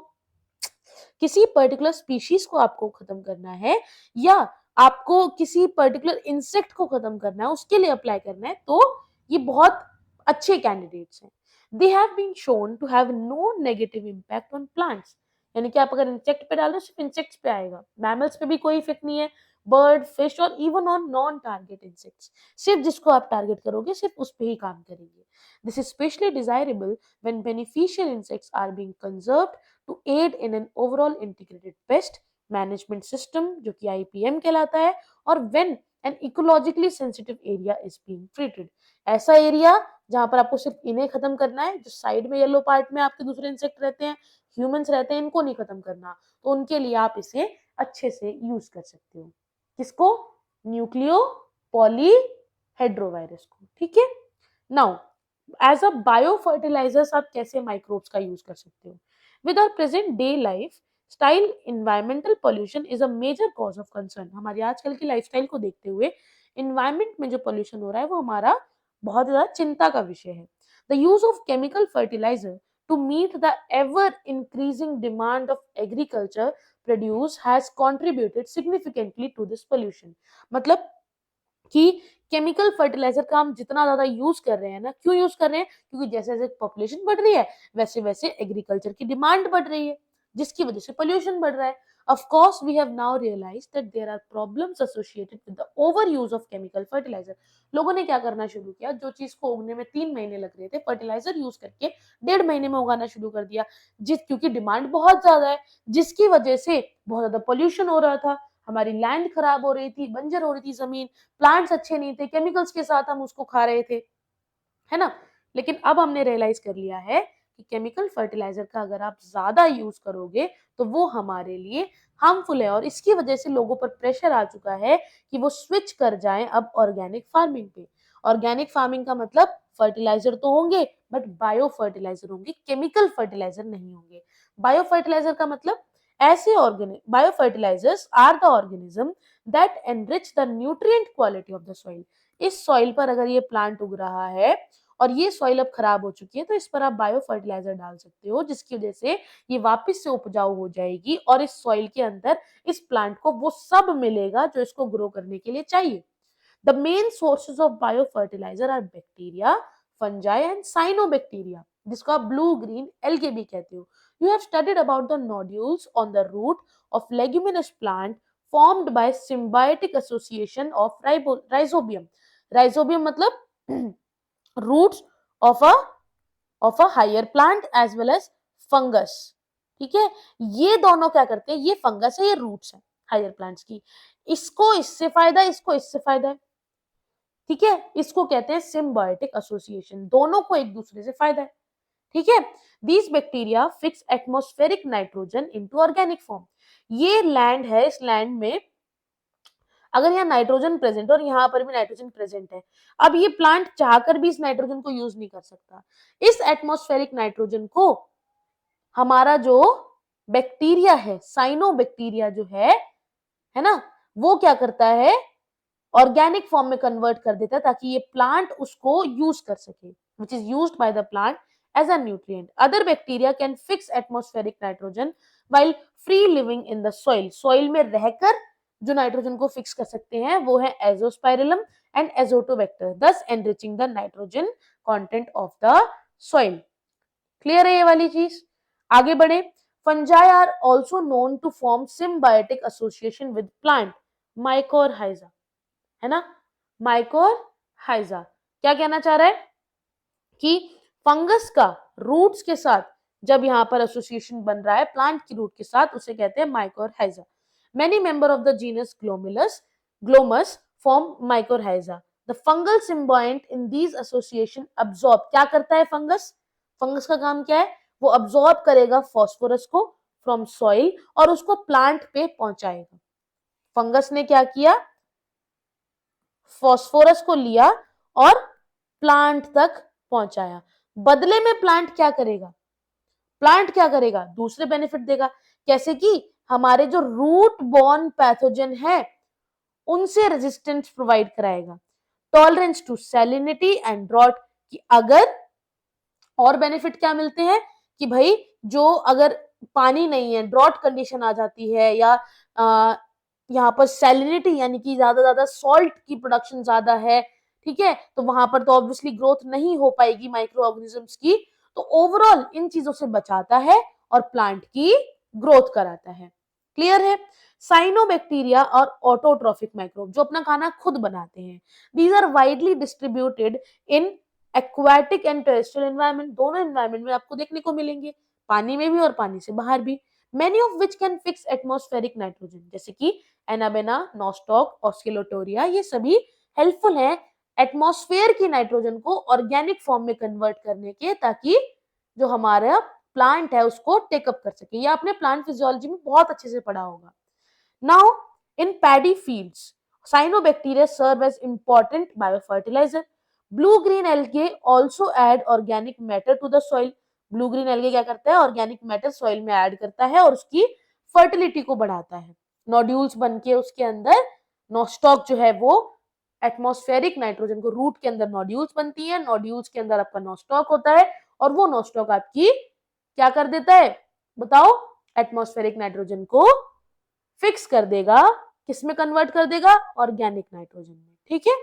किसी पर्टिकुलर स्पीशीज को आपको खत्म करना है या आपको किसी पर्टिकुलर इंसेक्ट को खत्म करना है, उसके लिए अप्लाई करना है, तो ये बहुत अच्छे कैंडिडेट्स हैं। They have been shown to have no negative impact on plants, यानी कि आप अगर इंसेक्ट पे डाल दो सिर्फ इंसेक्ट्स पे आएगा, मैमल्स पे भी कोई इफेक्ट नहीं है, बर्ड, फिश और even on non target insects, सिर्फ जिसको आप टारगेट करोगे सिर्फ उस पे ही काम करेंगे। This is specially desirable when beneficial insects are being conserved to aid in an overall integrated pest management system, जो कि आईपीएम कहलाता है, और when an ecologically sensitive area is being treated, ऐसा एरिया जहां पर आपको सिर्फ इन्हें खत्म करना है, जो साइड में येलो पार्ट में आपके दूसरे इंसेक्ट रहते हैं, ह्यूमंस रहते हैं, इनको नहीं खत्म करना, तो उनके लिए आप इसे अच्छे से यूज कर सकते हो। किसको? न्यूक्लियो पॉली हेड्रोवायरस को। ठीक है, now as a biofertilisers आप कैसे माइक्रोब्स का यूज कर सकते हो? With our present day lifestyle, environmental pollution is a major cause of concern. हमारी आजकल की लाइफस्टाइल को देखते हुए इन्वायरमेंट में जो पोल्यूशन हो रहा है वो हमारा बहुत ज्यादा चिंता का विषय है। The use of chemical fertiliser to meet the ever increasing demand of agriculture produce has contributed significantly to this pollution. मतलब कि केमिकल फर्टिलाइजर का हम जितना ज्यादा यूज कर रहे हैं ना, क्यों यूज कर रहे हैं? क्योंकि जैसे जैसे पॉपुलेशन बढ़ रही है वैसे वैसे एग्रीकल्चर की डिमांड बढ़ रही है, जिसकी वजह से पोल्यूशन बढ़ रहा है। Of course, we have now realized that there are problems associated with the overuse of chemical fertilizer. लोगों ने क्या करना शुरू किया, जो चीज को उगने में 3 महीने लग रहे थे, फर्टिलाइजर यूज करके 1.5 महीने में उगाना शुरू कर दिया, क्योंकि डिमांड बहुत ज्यादा है, जिसकी वजह से बहुत ज्यादा पोल्यूशन हो रहा था, हमारी लैंड खराब हो रही थी, बंजर हो रही थी जमीन, प्लांट्स अच्छे नहीं थे, केमिकल्स के साथ हम उसको खा रहे थे, है ना। लेकिन अब हमने रियलाइज कर लिया है कि केमिकल फर्टिलाइजर का अगर आप ज्यादा यूज करोगे तो वो हमारे लिए हार्मफुल है, और इसकी वजह से लोगों पर प्रेशर आ चुका है कि वो स्विच कर जाएं अब ऑर्गेनिक फार्मिंग पे। ऑर्गेनिक फार्मिंग का मतलब फर्टिलाइजर तो होंगे बट बायो फर्टिलाइजर होंगे, केमिकल फर्टिलाइजर नहीं होंगे। बायो फर्टिलाइजर का मतलब ऐसे organic biofertilisers are the organism that enrich the nutrient quality of the soil. इस सॉइल पर अगर ये प्लांट उग रहा है और ये सॉइल अब खराब हो चुकी है, तो इस पर आप बायो फर्टिलाइजर डाल सकते हो, जिसकी वजह से ये वापस से उपजाऊ हो जाएगी और इस सॉइल के अंदर इस प्लांट को वो सब मिलेगा जो इसको ग्रो करने के लिए चाहिए। The main sources of biofertilizer are bacteria, fungi and cyanobacteria, जिसको आप ब्लू ग्रीन एल्गे भी कहते हो। You have studied about the nodules on the root of leguminous plant formed by symbiotic association of rhizobium. Rhizobium मतलब roots of a higher plant as well as fungus। ठीक है, ये दोनों क्या करते हैं, ये फंगस है, ये रूट्स है हायर प्लांट्स की, इसको इससे फायदा है, इसको इससे फायदा है। ठीक है, इसको कहते हैं सिम्बायोटिक एसोसिएशन, दोनों को एक दूसरे से फायदा है। ठीक है, these bacteria fix atmospheric nitrogen into organic form. ये लैंड है, इस लैंड में अगर यहाँ नाइट्रोजन प्रेजेंट और यहाँ पर भी नाइट्रोजन प्रेजेंट है, अब ये प्लांट चाहकर भी इस नाइट्रोजन को यूज नहीं कर सकता। इस एटमॉस्फेरिक नाइट्रोजन को हमारा जो बैक्टीरिया है, साइनो बैक्टीरिया जो है ना, वो क्या करता है, ऑर्गेनिक फॉर्म में कन्वर्ट कर देता है ताकि ये प्लांट उसको यूज कर सके, which is used by the plant as a nutrient. Other bacteria can fix atmospheric nitrogen while free living in the soil. Soil में रहकर जो नाइट्रोजन को फिक्स कर सकते हैं वो है Azospirillum and Azotobacter, thus enriching the nitrogen content of the soil. Clear है ये वाली चीज? आगे बढ़े। Fungi are also known to form symbiotic association with plant, mycorrhiza, है ना, माइकोरहाइजा। क्या कहना चाह रहा है कि फंगस का रूट्स के साथ जब यहाँ पर एसोसिएशन बन रहा है प्लांट की रूट के साथ, उसे कहते हैं mycorrhiza. Many member of the genus Glomus form mycorrhiza. The fungal symbiont in these association absorb, क्या करता है फंगस? फंगस का काम क्या है? वो अब्सॉर्ब करेगा फास्फोरस को फ्रॉम सॉइल और उसको प्लांट पे पहुंचाएगा। फंगस ने क्या किया, फास्फोरस को लिया और प्लांट तक पहुंचाया। बदले में प्लांट क्या करेगा? प्लांट क्या करेगा? दूसरे बेनिफिट देगा। कैसे कि हमारे जो रूट बॉर्न पैथोजन है उनसे रेजिस्टेंस प्रोवाइड कराएगा। Tolerance to salinity and drought, कि अगर और बेनिफिट क्या मिलते हैं कि भाई जो अगर पानी नहीं है, ड्रॉट कंडीशन आ जाती है या यहाँ पर सैलिनिटी यानी कि ज्यादा सॉल्ट की प्रोडक्शन ज्यादा है, ठीक है, तो वहां पर तो ऑब्वियसली ग्रोथ नहीं हो पाएगी माइक्रो ऑर्गेनिजम्स की। तो ओवरऑल इन चीजों से बचाता है और प्लांट की ग्रोथ कराता है। क्लियर है? साइनोबैक्टीरिया और ऑटोट्रॉफिक माइक्रोब जो अपना खाना खुद बनाते हैं, these are widely distributed in aquatic and terrestrial environment, दोनों एनवायरनमेंट में आपको देखने को मिलेंगे, पानी में भी और पानी से बाहर भी। Many of which can fix atmospheric nitrogen, जैसे कि एनाबेना, नॉस्टॉक, ऑस्किलोटोरिया, ये सभी हेल्पफुल है एटमॉस्फेयर की नाइट्रोजन को ऑर्गेनिक फॉर्म में कन्वर्ट करने के, ताकि जो हमारा प्लांट है उसको टेकअप कर सके। ये आपने प्लांट फिजियोलॉजी में बहुत अच्छे से पढ़ा होगा। Now in paddy fields cyanobacteria serve as important biofertilizer. Blue green algae also add organic matter to the soil. Blue green algae क्या करता है? ऑर्गेनिक मैटर सॉइल में ऐड करता है और उसकी फर्टिलिटी को बढ़ाता है। नोड्यूल्स बनके उसके अंदर नोस्टॉक जो है वो एटमॉस्फेरिक नाइट्रोजन को, रूट के अंदर नोड्यूल्स बनती है, नोड्यूल्स के अंदर आपका नोस्टॉक होता है और वो नोस्टॉक आपकी क्या कर देता है? बताओ, एटमॉस्फेरिक नाइट्रोजन को फिक्स कर देगा, किसमें कन्वर्ट कर देगा? ऑर्गेनिक नाइट्रोजन में। ठीक है?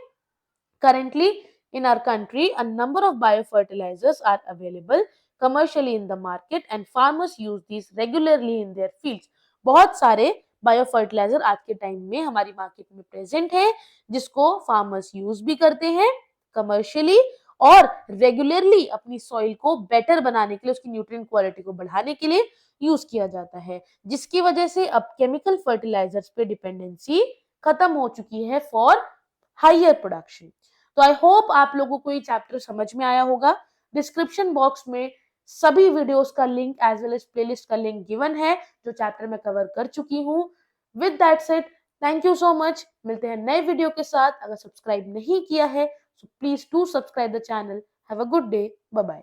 Currently in our country a number of biofertilizers are available commercially in the market and farmers use these regularly in their fields. बहुत सारे बायोफर्टिलाइजर आज के टाइम में हमारी मार्केट में प्रेजेंट है जिसको फार्मर्स यूज भी करते हैं कमर्शियली और रेगुलरली अपनी सॉइल को बेटर बनाने के लिए, उसकी न्यूट्रिएंट क्वालिटी को बढ़ाने के लिए यूज किया जाता है, जिसकी वजह से अब केमिकल फर्टिलाइजर्स पे डिपेंडेंसी खत्म हो चुकी है फॉर हायर प्रोडक्शन। तो आई होप आप लोगों को ये चैप्टर समझ में आया होगा। डिस्क्रिप्शन बॉक्स में सभी वीडियोस का link as well as playlist का लिंक गिवन है जो चैप्टर में कवर कर चुकी हूँ। With that said, thank you so much. मिलते हैं नए वीडियो के साथ। अगर सब्सक्राइब नहीं किया है तो please do subscribe the channel. Have a good day. Bye bye.